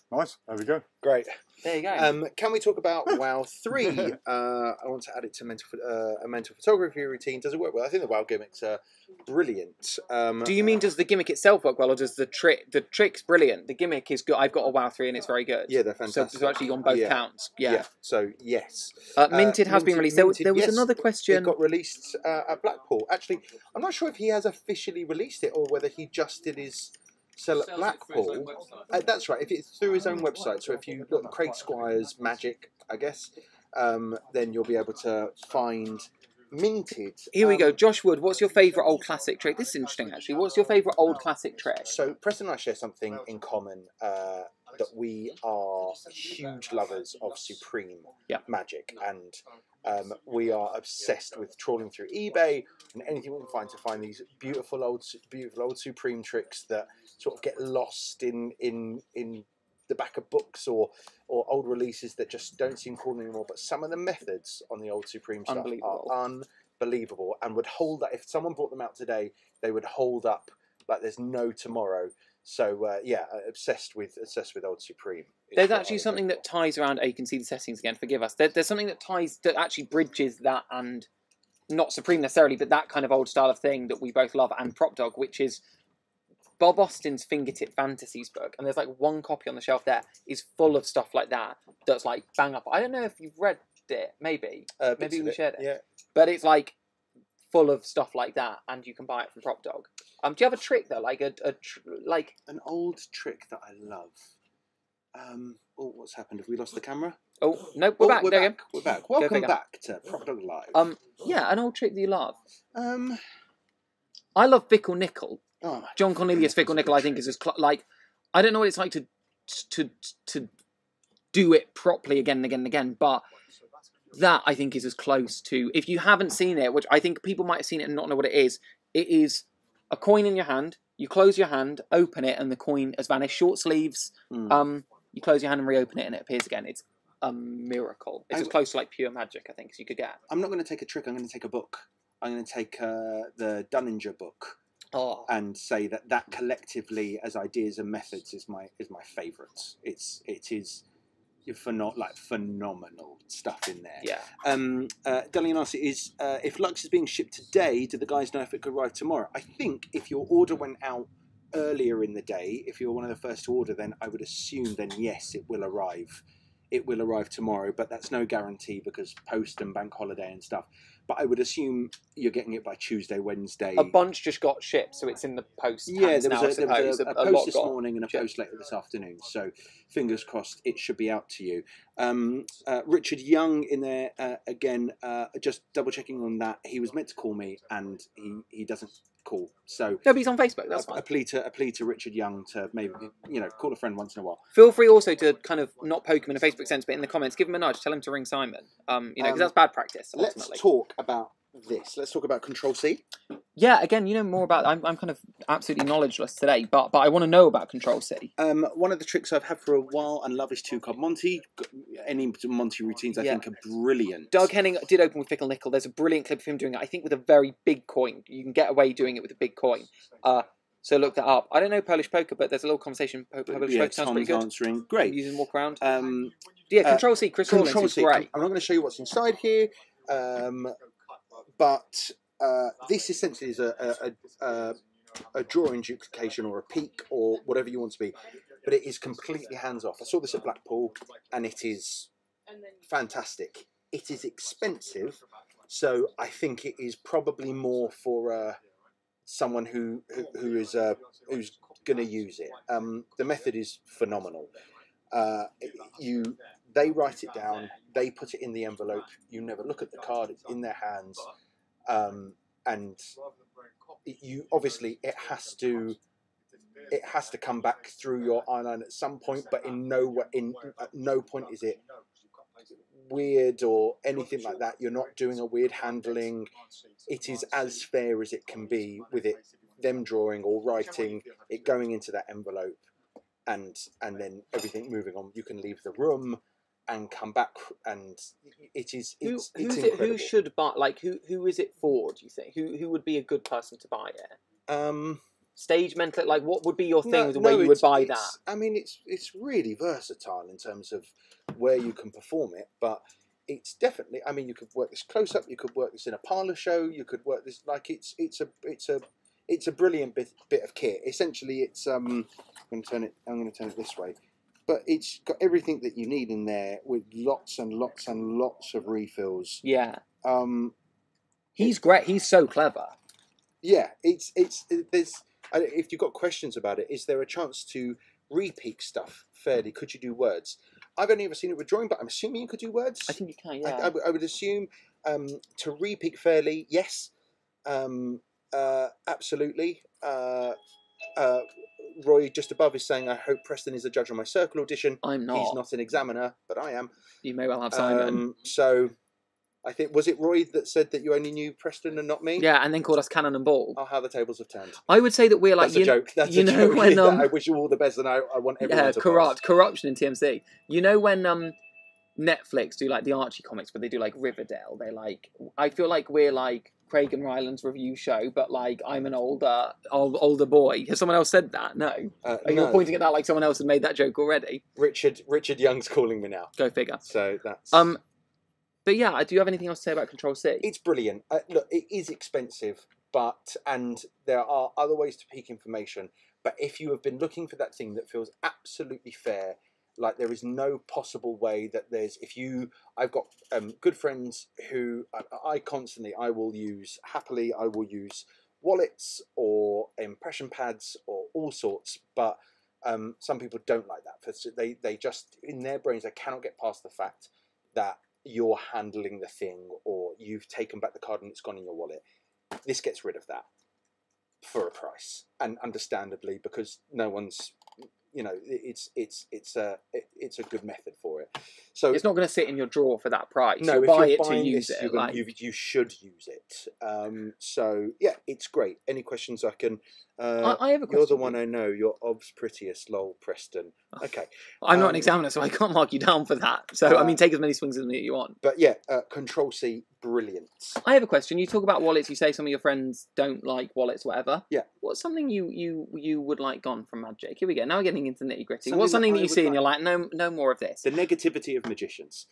Nice. There we go.
Great.
There you go.
Can we talk about WoW 3? I want to add it to a mental photography routine. Does it work well? I think the WoW gimmicks are brilliant.
Do you mean does the gimmick itself work well, or does the trick? The trick's brilliant. The gimmick is good. I've got a WoW 3 and it's very good.
Yeah, they're fantastic.
So actually on both counts. Yeah.
So yes.
Minted has been released. There was another question.
It got released at Blackpool. Actually, I'm not sure if he has officially released it or whether he just did his sell at Blackpool. That's right. If it's through his own website. So if you look at Craig Squires Magic, I guess, then you'll be able to find Minted.
Here we go. Josh Wood, what's your favourite old classic trick? This is interesting, actually. What's your favourite old classic trick?
So Preston and I share something in common, that we are huge lovers of Supreme magic, and we are obsessed with trawling through eBay and anything we can find to find these beautiful old Supreme tricks that sort of get lost in the back of books or old releases that just don't seem cool anymore. But some of the methods on the old Supreme stuff are unbelievable and would hold up. If someone brought them out today, they would hold up like there's no tomorrow. So obsessed with old Supreme.
There's actually something that ties around. You can see the settings again. Forgive us. There's something that actually bridges that, and not Supreme necessarily, but that kind of old style of thing that we both love, and PropDog, which is Bob Austin's Fingertip Fantasies book, and there's like one copy on the shelf there, is full of stuff like that. That's like bang up. I don't know if you've read it. Maybe we shared it.
Yeah,
but it's like full of stuff like that, and you can buy it from PropDog. Do you have a trick though, like like
an old trick that I love? What's happened? Have we lost the camera?
Oh no, we're back.
We're back. Welcome back to PropDog Live.
Yeah, an old trick that you love. I love Fickle Nickel.
Oh,
John Cornelius Fickle Nickel, I think, is as like, I don't know what it's like to do it properly again and again and again, but that I think is as close to, if you haven't seen it, which I think people might have seen it and not know what it is a coin in your hand. You close your hand, open it, and the coin has vanished. Short sleeves. You close your hand and reopen it, and it appears again. It's a miracle. It's as close to like pure magic, I think, as you could get.
I'm not going to take a trick. I'm going to take a book. I'm going to take the Dunninger book. And say that collectively as ideas and methods is my favourite. It is phenomenal stuff in there.
Yeah.
Delian asks, if Lux is being shipped today, do the guys know if it could arrive tomorrow? I think if your order went out earlier in the day, if you're one of the first to order, then I would assume then yes, it will arrive. It will arrive tomorrow, but that's no guarantee because post and bank holiday and stuff. But I would assume you're getting it by Tuesday, Wednesday.
A bunch just got shipped, so it's in the post.
Yeah, there was a post this morning and a
shipped.
post later this afternoon. So fingers crossed it should be out to you. Richard Young in there again, just double checking on that. He was meant to call me and he doesn't call. So
no, but he's on Facebook. That's fine.
A plea to Richard Young to maybe call a friend once in a while.
Feel free also to kind of not poke him in a Facebook sense, but in the comments give him a nudge. Tell him to ring Simon. Because that's bad practice. Ultimately.
Let's talk about this. Let's talk about Control C.
Yeah, again, you know more about. I'm kind of absolutely knowledgeless today, but I want to know about Control C.
One of the tricks I've had for a while and love is 2-card Monty. Any Monty routines I think are brilliant.
Doug Henning did open with Fickle Nickel. There's a brilliant clip of him doing it. I think with a very big coin. You can get away doing it with a big coin. So look that up. I don't know Polish Poker, but there's a little conversation. Polish Poker sounds pretty good.
Answering. Great.
Using walk around. Control C. Chris Rawlins is great.
I'm not going to show you what's inside here, but this essentially is a drawing duplication or a peak or whatever you want to be, but it is completely hands off. I saw this at Blackpool and it is fantastic. It is expensive, so I think it is probably more for someone who's going to use it. The method is phenomenal. They write it down, they put it in the envelope. You never look at the card; it's in their hands, and you obviously it has to come back through your eyeline at some point. But at no point is it weird or anything like that. You're not doing a weird handling. It is as fair as it can be with it, them drawing or writing, it going into that envelope, and then everything moving on. You can leave the room and come back, and it's incredible.
Who should buy? Like who is it for? Do you think who would be a good person to buy it? Stage mental, like what would be your thing the way you would buy that?
I mean, it's really versatile in terms of where you can perform it, but it's definitely. I mean, you could work this close up. You could work this in a parlor show. You could work this like it's a brilliant bit of kit. Essentially, it's I'm going to turn it this way, but it's got everything that you need in there with lots and lots and lots of refills.
Yeah. He's great. He's so clever.
Yeah, there's. If you've got questions about it, is there a chance to repeat stuff fairly? Could you do words? I've only ever seen it with drawing, but I'm assuming you could do words.
I think you can, yeah.
I would assume to repeat fairly, yes, absolutely. Roy just above is saying, I hope Preston is a judge on my circle audition.
I'm not.
He's not an examiner, but I am.
You may well have Simon.
So I think, was it Roy that said that you only knew Preston and not me?
Yeah, and then called us Cannon and Ball.
Oh, how the tables have turned.
I would say that we're like...
That's a joke. That's a joke. When, I wish you all the best, and I want everyone to
corruption in TMC. You know when Netflix do like the Archie comics, where they do like Riverdale, they like... I feel like we're like Craig and Ryland's review show, but like I'm an older boy. Has someone else said that? No. Are you pointing at that like someone else had made that joke already?
Richard Young's calling me now.
Go figure.
So that's...
But yeah, do you have anything else to say about Control C?
It's brilliant. Look, it is expensive, and there are other ways to peak information. But if you have been looking for that thing that feels absolutely fair, like there is no possible way that there's... I've got good friends who I will use happily. I will use wallets or impression pads or all sorts. But some people don't like that. They just, in their brains, they cannot get past the fact that you're handling the thing, or you've taken back the card and it's gone in your wallet. This gets rid of that for a price, and understandably, because no one's, it's a good method for it. So
it's not going to sit in your drawer for that price.
No,
you'll
if
buy
you're
it to
buying
use
this,
it.
you should use it. So yeah, it's great. Any questions I can...
I have a question.
You're the one I know. You're ob's prettiest, lol, Preston. Okay.
I'm not an examiner, so I can't mark you down for that. So, I mean, take as many swings as you want.
But yeah, Control C, brilliant.
I have a question. You talk about wallets. You say some of your friends don't like wallets, whatever.
Yeah.
What's something you would like gone from Magic? Here we go. Now we're getting into nitty gritty. What's something that you see and you're like, no more of this?
The negativity of magicians.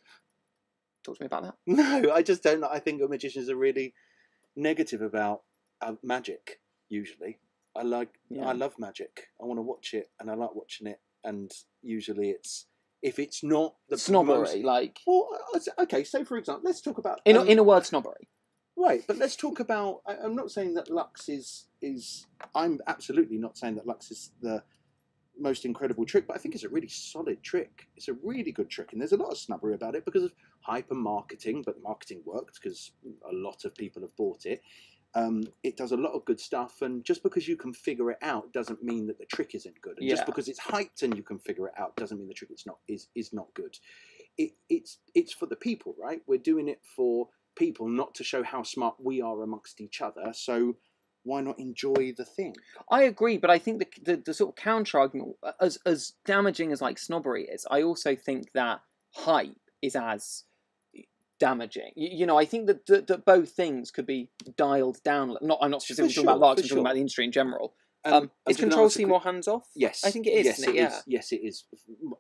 Talk to me about that.
No, I just don't. I think magicians are really negative about magic, usually. I love magic. I want to watch it, and I like watching it. And usually, if it's not the
snobbery,
Well, okay. So, for example, let's talk about
in a word, snobbery.
Right, but let's talk about. I'm not saying that Lux is. I'm absolutely not saying that Lux is the most incredible trick, but I think it's a really solid trick. It's a really good trick, and there's a lot of snobbery about it because of hype and marketing. But the marketing worked because a lot of people have bought it. It does a lot of good stuff, and just because you can figure it out doesn't mean that the trick isn't good. And just because it's hyped and you can figure it out doesn't mean the trick is not good. It's for the people, right? We're doing it for people, not to show how smart we are amongst each other. So why not enjoy the thing?
I agree, but I think the sort of counter argument, as damaging as like snobbery is, I also think that hype is as damaging. I think that both things could be dialed down. I'm not specifically talking about Larks, I'm talking about the industry in general. Is Control C more hands off?
Yes,
I think it is.
Yes,
isn't it? Yeah.
Yes, it is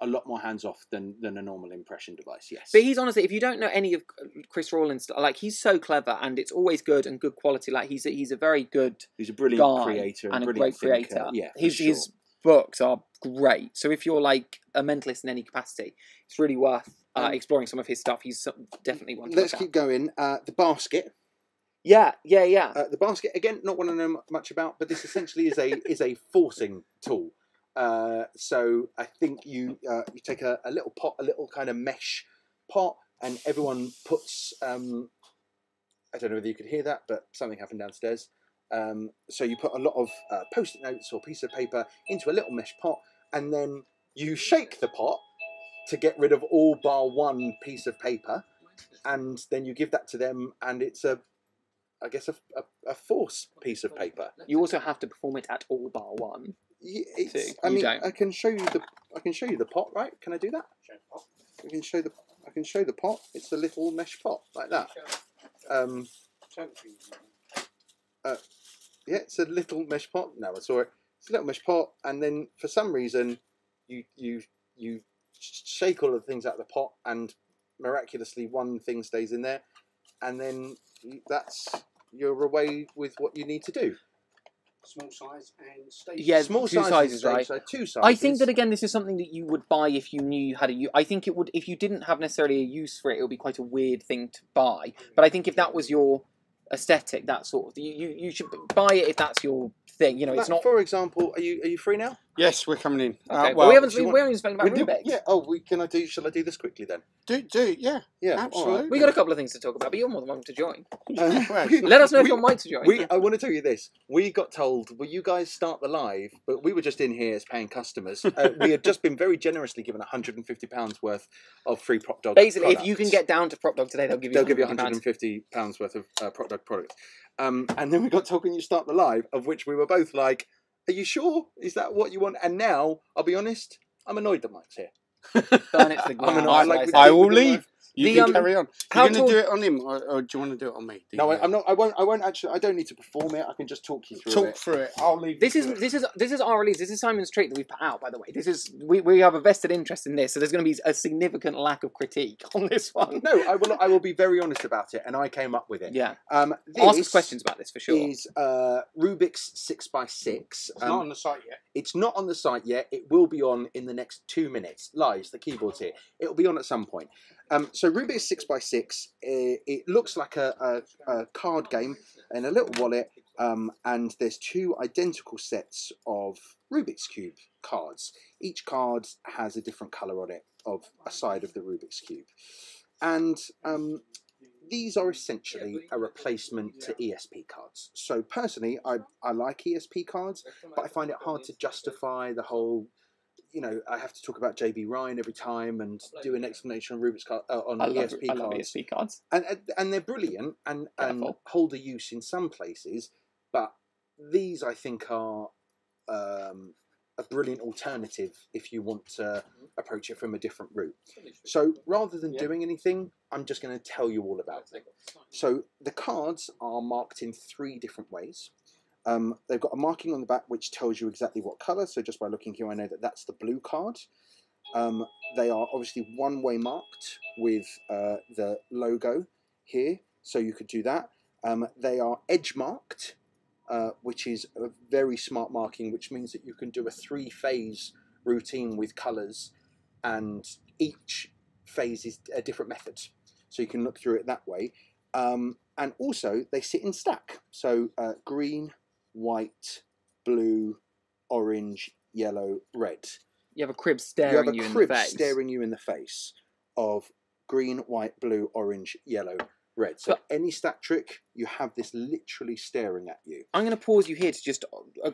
a lot more hands off than a normal impression device. Yes,
but he's honestly, if you don't know any of Chris Rawlins, like he's so clever and it's always good and good quality. Like he's a very good.
He's a brilliant creator
and
a
great
thinker.
creator.
Yeah,
his books are great. So if you're like a mentalist in any capacity, it's really worth exploring some of his stuff. He's definitely one to
Let's keep going. The basket.
Yeah.
The basket, again, not one I know much about, but this essentially is a forcing tool. So I think you take a little pot, a little kind of mesh pot, and everyone puts, I don't know whether you could hear that, but something happened downstairs. So you put a lot of post-it notes or piece of paper into a little mesh pot, and then you shake the pot to get rid of all bar one piece of paper, and then you give that to them, and it's I guess a force piece of paper.
You also have to perform it at all bar one.
I mean,
don't.
I can show you the pot, right? Can I do that? I can show the pot. It's a little mesh pot like that. Yeah, it's a little mesh pot. No, I saw it. It's a little mesh pot, and then for some reason, you shake all of the things out of the pot, and miraculously one thing stays in there, and then you're away with what you need to do.
Small size and stage.
Yeah,
Small
two sizes, right?
So 2 sizes.
I think that again, this is something that you would buy if you knew you had a use. I think it would, if you didn't have necessarily a use for it, it would be quite a weird thing to buy. But I think if that was your aesthetic, that sort of, you should buy it if that's your thing. You know, it's not.
For example, are you free now?
Yes, we're coming in.
Okay,
Well,
we haven't spoken about Rubik.
Yeah. Oh, shall I do this quickly then?
do yeah.
Yeah,
Absolutely.
We got a couple of things to talk about, but you're more than welcome to join.
Well,
Let us know if you want to join.
I want to tell you this. We got told, will you guys start the live? But we were just in here as paying customers. We had just been very generously given £150 worth of free PropDog
Basically,
products.
if you can get down to PropDog today, they'll give you
£150 worth of PropDog products. And then we got told, can you start the live? Of which we were both like, are you sure? Is that what you want? And now, I'll be honest, I'm annoyed that Mike's here.
Burn it to the ground.
I will leave. You can carry on.
how
You're going
tall-
to do it on him, or do you want to do it on me?
No, I'm not. I won't actually. I don't need to perform it. I can just talk you through
Talk
it.
through it. I'll leave.
This is our release. This is Simon's treat that we've put out, by the way. This is we have a vested interest in this, so there's going to be a significant lack of critique on this one.
No, I will be very honest about it, and I came up with it.
Yeah.
This
Ask us questions about this for sure.
Is Rubik's 6x6.
It's not on the site yet.
It's not on the site yet. It will be on in the next 2 minutes. Lies, the keyboard's here. It will be on at some point. So Rubik's 6x6, it looks like a card game in a little wallet, and there's 2 identical sets of Rubik's Cube cards. Each card has a different colour on it, of a side of the Rubik's Cube. And these are essentially a replacement to ESP cards. So personally, I like ESP cards, but I find it hard to justify the whole, you know, I have to talk about JB Ryan every time and do an explanation on Rubik's card on ESP cards.
I love ESP cards.
And they're brilliant and
Careful.
hold a use in some places, but these I think are a brilliant alternative if you want to approach it from a different route. So rather than doing anything, I'm just going to tell you all about it. So the cards are marked in 3 different ways. They've got a marking on the back which tells you exactly what colour, so just by looking here I know that that's the blue card. They are obviously one-way marked with the logo here, so you could do that. They are edge marked, which is a very smart marking, which means that you can do a 3-phase routine with colours, and each phase is a different method, so you can look through it that way. And also they sit in stack, so green, white, blue, orange, yellow, red.
You have a crib staring you in the face.
Staring you in the face of green, white, blue, orange, yellow, red. So any stack trick, you have this literally staring at you.
I'm going to pause you here to just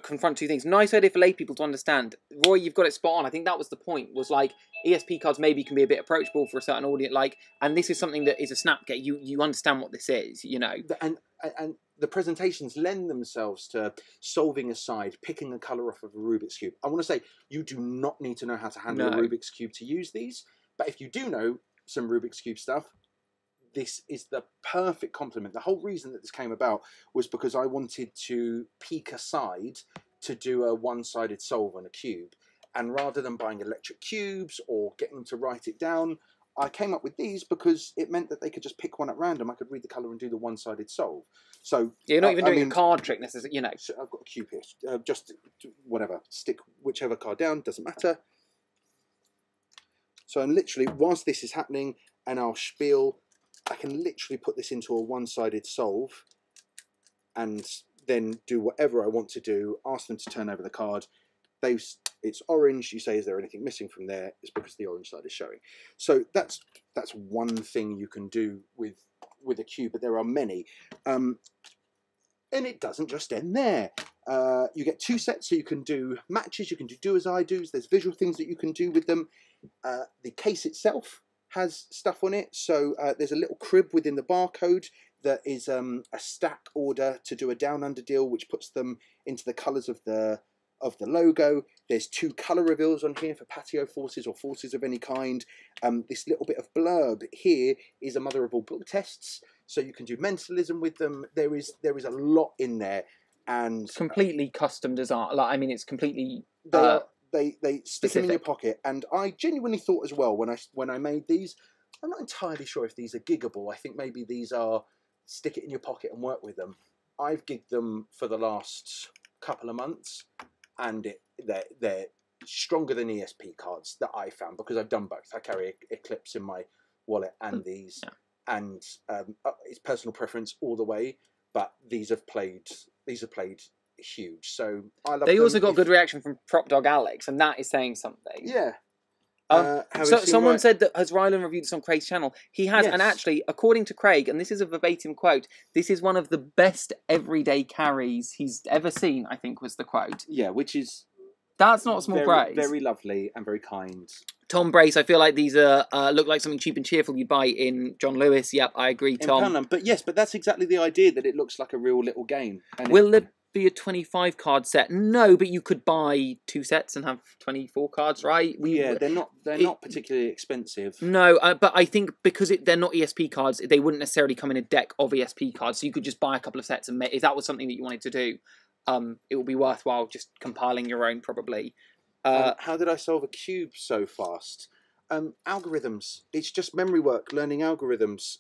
confront 2 things. Nice idea for lay people to understand. Roy, you've got it spot on. I think that was the point, was like ESP cards maybe can be a bit approachable for a certain audience, like, and this is something that is a snapgate. You understand what this is, you know.
And the presentations lend themselves to solving a side, picking a colour off of a Rubik's Cube. I want to say, you do not need to know how to handle a Rubik's Cube to use these, but if you do know some Rubik's Cube stuff, this is the perfect complement. The whole reason that this came about was because I wanted to peek aside to do a one-sided solve on a cube. And rather than buying electric cubes or getting them to write it down, I came up with these because it meant that they could just pick one at random. I could read the colour and do the one-sided solve. So
you're not even doing a card trick necessarily, you know.
So I've got a cube here. Just whatever. Stick whichever card down, doesn't matter. So I'm literally, whilst this is happening and I'll spiel, I can literally put this into a one-sided solve and then do whatever I want to do. Ask them to turn over the card. It's orange. You say, is there anything missing from there? It's because the orange side is showing. So that's one thing you can do with a cube, but there are many. And it doesn't just end there. You get 2 sets, so you can do matches, you can do as I do's. There's visual things that you can do with them. The case itself has stuff on it. So there's a little crib within the barcode that is a stack order to do a down under deal, which puts them into the colours of the logo. There's 2 colour reveals on here for patio forces or forces of any kind. This little bit of blurb here is a mother of all book tests, so you can do mentalism with them. There is a lot in there, and
completely custom design. Like, I mean, it's completely
they stick them in your pocket. And I genuinely thought as well when I made these, I'm not entirely sure if these are giggable. I think maybe these are stick it in your pocket and work with them. I've gigged them for the last couple of months, and they're stronger than ESP cards that I found, because I've done both. I carry Eclipse in my wallet and these, and it's personal preference all the way. But these have played huge. So I love.
They also got good reaction from PropDog Alex, and that is saying something.
Yeah.
So someone said that, has Rylan reviewed this on Craig's channel? He has, and actually, according to Craig, and this is a verbatim quote, this is one of the best everyday carries he's ever seen, I think was the quote.
Yeah, which is...
That's not a small praise.
Very lovely and very kind.
Tom Brace, I feel like these are look like something cheap and cheerful you'd buy in John Lewis. Yep, I agree, Tom.
But yes, but that's exactly the idea, that it looks like a real little game.
Will there be a 25 card set? No, but you could buy 2 sets and have 24 cards, right?
They're not particularly expensive.
No, but I think because they're not ESP cards, they wouldn't necessarily come in a deck of ESP cards. So you could just buy a couple of sets, and if that was something that you wanted to do, it would be worthwhile just compiling your own, probably.
How did I solve a cube so fast? Algorithms. It's just memory work, learning algorithms.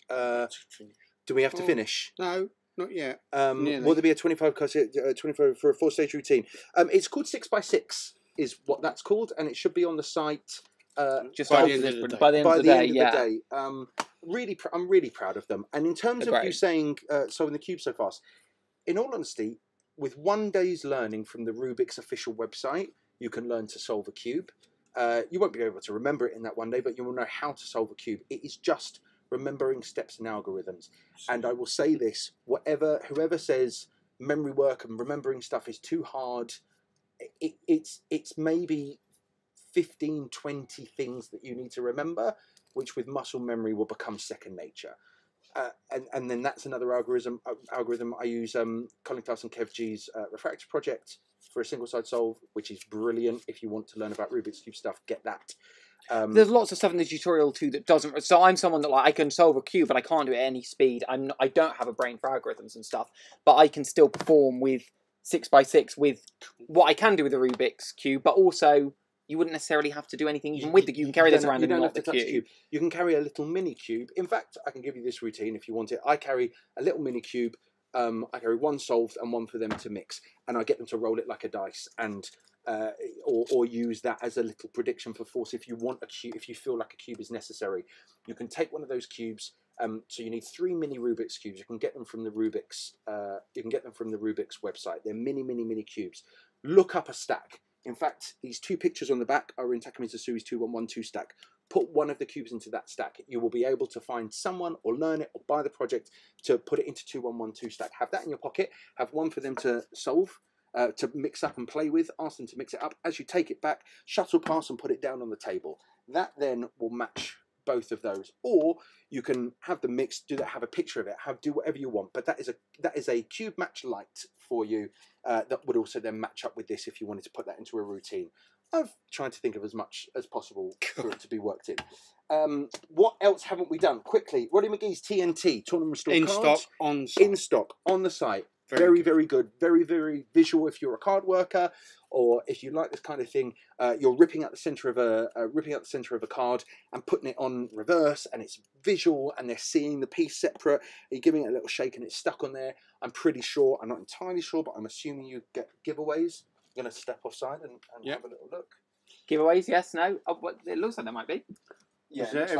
Do we have to finish?
No. Not yet.
Will there be a 25 for a 4-stage routine? It's called 6x6 is what that's called, and it should be on the site
just by the end of the day.
I'm really proud of them. And in terms of you saying solving the cube so fast, in all honesty, with 1 day's learning from the Rubik's official website, you can learn to solve a cube. You won't be able to remember it in that 1 day, but you will know how to solve a cube. It is just remembering steps and algorithms. And I will say this, whoever says memory work and remembering stuff is too hard, it's maybe 15, 20 things that you need to remember, which with muscle memory will become second nature. And then that's another algorithm I use. Colin Klaus and Kev G's Refractor project for a single side solve, which is brilliant. If you want to learn about Rubik's Cube stuff, get that.
There's lots of stuff in the tutorial too that doesn't. So I'm someone that I can solve a cube, but I can't do it at any speed. I don't have a brain for algorithms and stuff, but I can still perform with 6x6 with what I can do with a Rubik's Cube. But also, you wouldn't necessarily have to do anything even with the cube. You can carry this around and not the cube.
You can carry a little mini cube. In fact, I can give you this routine if you want it. I carry a little mini cube. I carry 1 solved and 1 for them to mix, and I get them to roll it like a dice and. Or use that as a little prediction for force. If you want a cube, if you feel like a cube is necessary, you can take one of those cubes. So you need 3 mini Rubik's cubes. You can get them from the Rubik's. Website. They're mini cubes. Look up a stack. In fact, these 2 pictures on the back are in Takami's Sui's 2112 stack. Put one of the cubes into that stack. You will be able to find someone or learn it or buy the project to put it into 2112 stack. Have that in your pocket. Have 1 for them to solve. To mix up and play with, ask them to mix it up. As you take it back, shuttle pass and put it down on the table. That then will match both of those. Or you can have them mixed, have a picture of it, do whatever you want. But that is a cube match light for you that would also then match up with this if you wanted to put that into a routine. I've tried to think of as much as possible for it to be worked in. What else haven't we done? Quickly, Roddy McGee's TNT, Tournament Restore cards. In stock, on the site. Very good. Very visual if you're a card worker, or if you like this kind of thing. You're ripping out the center of a card and putting it on reverse, and it's visual, and they're seeing the piece separate. You're giving it a little shake, and it's stuck on there. I'm pretty sure. I'm not entirely sure, but I'm assuming you get giveaways. I'm going to step offside and have a little look.
Giveaways? Yes. No. It looks like there might be.
Yeah. Is there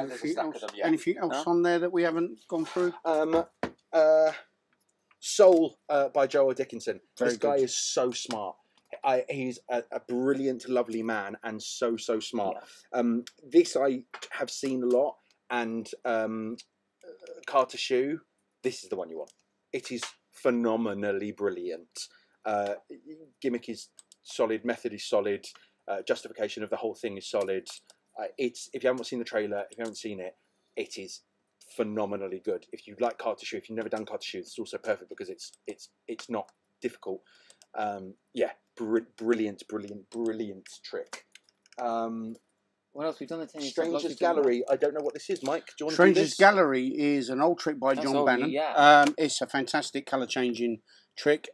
anything else on there that we haven't gone through?
Soul by Joel Dickinson.
Very
This guy
good.
is so smart. He's a brilliant, lovely man, and so smart. This I have seen a lot, and Carter Shoe. This is the one you want. It is phenomenally brilliant. Gimmick is solid, method is solid, justification of the whole thing is solid. It's, if you haven't seen the trailer, if you haven't seen it, it is phenomenally good. If you like Carter Shoe, if you've never done Carter Shoe, it's also perfect because it's not difficult. Yeah, brilliant trick.
What else? We've done the tennis.
Strangers Gallery. I don't know what this is, Mike. Do you want to do
Strangers
this?
Gallery is an old trick by
That's
John
old,
Bannon.
yeah.
It's a fantastic colour changing trick.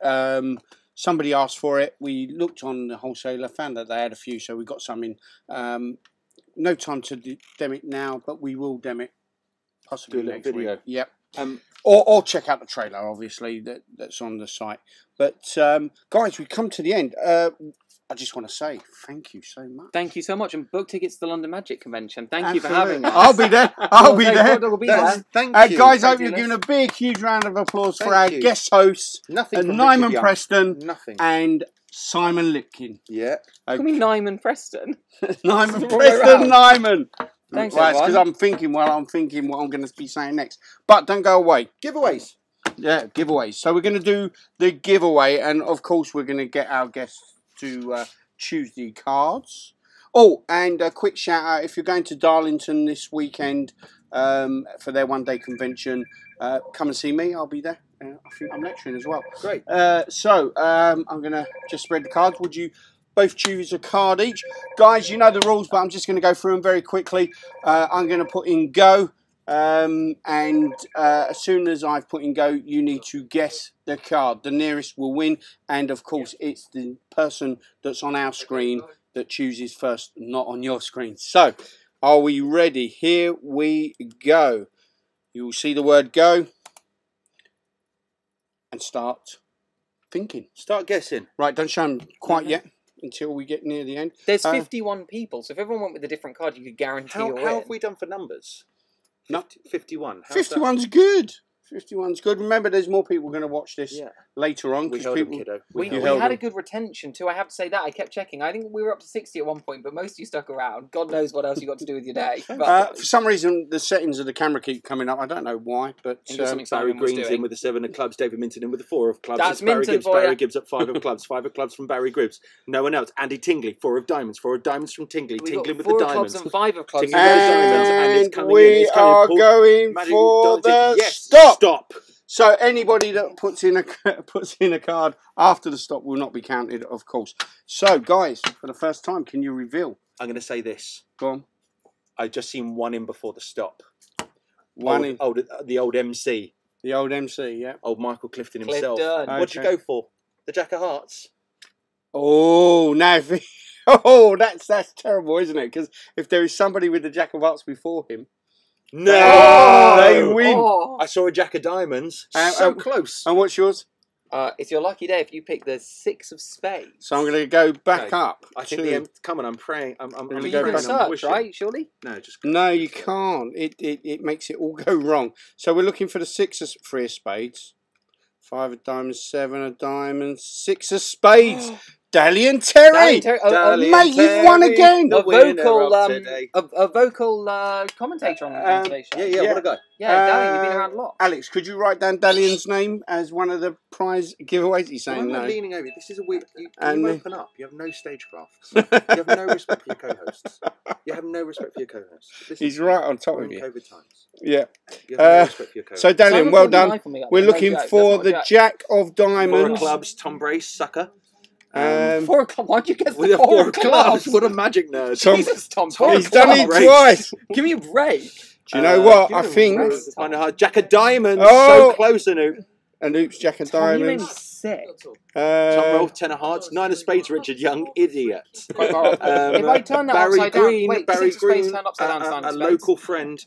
Somebody asked for it. We looked on the wholesaler, found that they had a few, so we got some in. No time to dem it now, but we will dem it possibly
Do a little
next
video.
week. Yep.
Um,
Or check out the trailer, obviously, that's on the site. But guys, we come to the end. I just want to say thank you so much.
Thank you so much, and book tickets to the London Magic Convention. Thank you for having
Absolutely.
us.
I'll be there. I'll be there.
PropDog will be
That's-
there.
Thank you.
Guys, I hope
Thank you,
you're giving
Les.
a big, huge round of applause for
Thank
our
you.
guest hosts,
Nothing from
Neyman
Richard Young.
Preston
Nothing.
and Simon Lipkin.
Yeah.
Call me Neyman Preston.
Nyman
It's the wrong way
Preston, Nyman.
Thanks,
Right, because
everyone.
I'm thinking what I'm going to be saying next. But don't go away.
Giveaways.
Yeah, giveaways. So we're going to do the giveaway, and of course we're going to get our guests to choose the cards. Oh, and a quick shout out, if you're going to Darlington this weekend for their one-day convention, come and see me. I'll be there. I think I'm lecturing as well.
Great.
So I'm going to just spread the cards. Would you both choose a card each? Guys, you know the rules, but I'm just going to go through them very quickly. I'm going to put in go. And as soon as I've put in go, you need to guess the card. The nearest will win, and of course it's the person that's on our screen that chooses first, not on your screen. So, are we ready? Here we go. You will see the word go and start thinking.
Start guessing.
Right, don't show them quite yet until we get near the end.
There's 51 people, so if everyone went with a different card, you could guarantee
How
you'll win.
have we done for numbers?
No.
51. How's that?
51's good. 51's good. Remember, there's more people going to watch this
Yeah.
later on.
We
'cause
held 'em,
people,
kiddo.
We
You held
had a
them.
good retention too. I have to say that. I kept checking. I think we were up to 60 at one point, but most of you stuck around. God knows what else you got to do with your day. But
for some reason, the settings of the camera keep coming up. I don't know why, but
I think it's something
Barry
Simon was
Green's
doing.
in with the 7 of clubs, David Minton in with the 4 of clubs.
That's
It's Barry
Minton
Gibbs.
for
Barry
ya.
Gibbs at 5 of clubs, 5 of clubs from Barry Gibbs. No one else. Andy Tingley, 4 of diamonds, 4 of diamonds from Tingley.
we
Tingley
got
with
4
the
of clubs
diamonds.
and 5 of clubs.
Tingley with the diamonds, and it's
and
coming in,
we
it's coming.
are
Paul-
going
Magic
for the
yes.
stop.
Stop.
So anybody that puts in a card after the stop will not be counted, of course. So guys, for the first time, can you reveal?
I'm going to say this.
Go on.
I just seen one in before the stop.
One in
The old MC,
the old MC, yeah.
old Michael Clifton himself.
Clifton.
What'd you
Okay.
go for? The Jack of Hearts.
Oh, now that's terrible, isn't it? Because if there is somebody with the Jack of Hearts before him,
No,
they win.
Oh.
I saw a Jack of Diamonds.
And-
So close.
And what's yours?
It's your lucky day if you pick the 6 of spades.
So I'm going to go back
Okay.
up.
I think
to-
come on, I'm praying. I'm
But
But
you
you
go
can
back
praying, I'm
search,
wishing.
right? Surely?
No, just
No, you can't. It makes it all go wrong. So we're looking for the 6 of 3 of spades, 5 of diamonds, 7 of diamonds, 6 of spades. Dally and Terry.
Dally
mate,
and
you've won
Terry,
again.
the
A
winner
vocal,
of today.
a vocal commentator on today's show.
Yeah, what a guy.
Yeah, Dally, you've been around a lot.
Alex, could you write down Dalian's name as one of the prize giveaways? He's
Why
saying
am I
no.
leaning over? This is a weird. You
And-
open up. You have no stagecraft. You have no respect for your co-hosts. You have no respect for your co-hosts. This
He's
is-
right on top
we're
of
in
you.
COVID times.
Yeah.
You have no respect for your co-hosts.
So Dalian,
Simon
well
pulled the
done.
knife on me up
We're
there. No
looking
joke,
for
that's
the
not a joke.
Jack of
4 of
Diamonds.
clubs, Tom Brace, sucker.
4 o'clock. Why'd you guess
With
the
a
4 of clubs?
What a magic nerd.
Tom-
Jesus, Tom.
He's done it
Brace.
twice.
Give me a break.
Do you know what?
give
I
him a
think.
break.
It's kind of hard. Jack of Diamonds.
Oh.
So close, Anoop.
And oops, Jack of
Tom, you made me
Diamonds.
sick.
Tom roll, 10 of hearts, 9 of spades, Richard Young, idiot.
If I turn that
Barry
upside down,
Green,
wait,
Barry
6 of spades
Green,
turned upside down, sign
a
of spades.
local friend,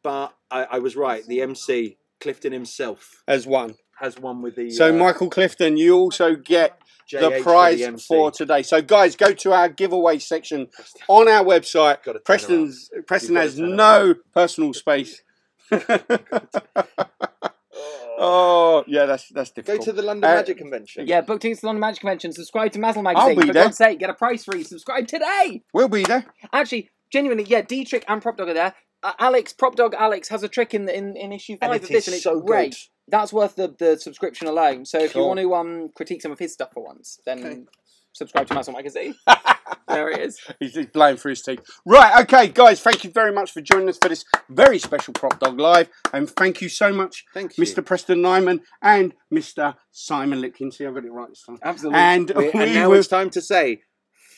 but I was right. The MC, Clifton himself,
As one.
has one with the.
So Michael Clifton, you also get
JH
the
for
prize
the MC.
for today. So guys, go to our giveaway section on our website.
Gotta turn
Preston
You've gotta
has
turn
no personal space.
Oh, yeah, that's
Go
difficult.
to the London Magic Convention.
Yeah, book tickets to London Magic Convention. Subscribe to Mazel Magazine.
be
For
there.
God's sake, get a price freeze. Subscribe today.
We'll be there.
Actually, genuinely, yeah, D-Trick and PropDog are there. Alex, PropDog Alex has a trick in issue 5
And
of
it
this,
is
and it's
so
great.
good.
That's worth the subscription alone. So if you
Cool.
want to critique some of his stuff for once, then subscribe to Mazel Magazine. There it is.
He's blowing through his teeth. Right, okay, guys, thank you very much for joining us for this very special Prop Dog Live. And thank you so much,
Thank you.
Mr. Preston Neyman and Mr. Simon Lipkin. See, I got it right this time.
Absolutely.
And,
And now
will...
it's time to say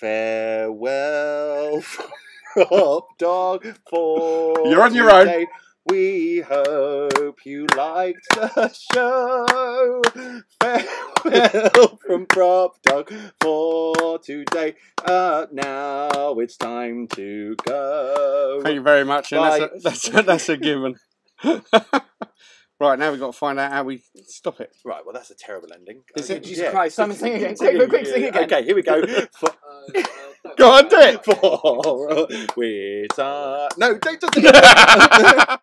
farewell from Prop Dog for
You're on your own.
today. We hope you liked the show. Farewell from Prop Dog for today. Now it's time to go.
Thank you very much. And
Bye.
that's a given. Right, now we've got to find out how we stop it.
Right, well, that's a terrible ending.
Is it?
Jesus Christ, Simon, sing again. Quick, sing again.
Okay, here we go.
Go on, do it.
For we are... No, don't just...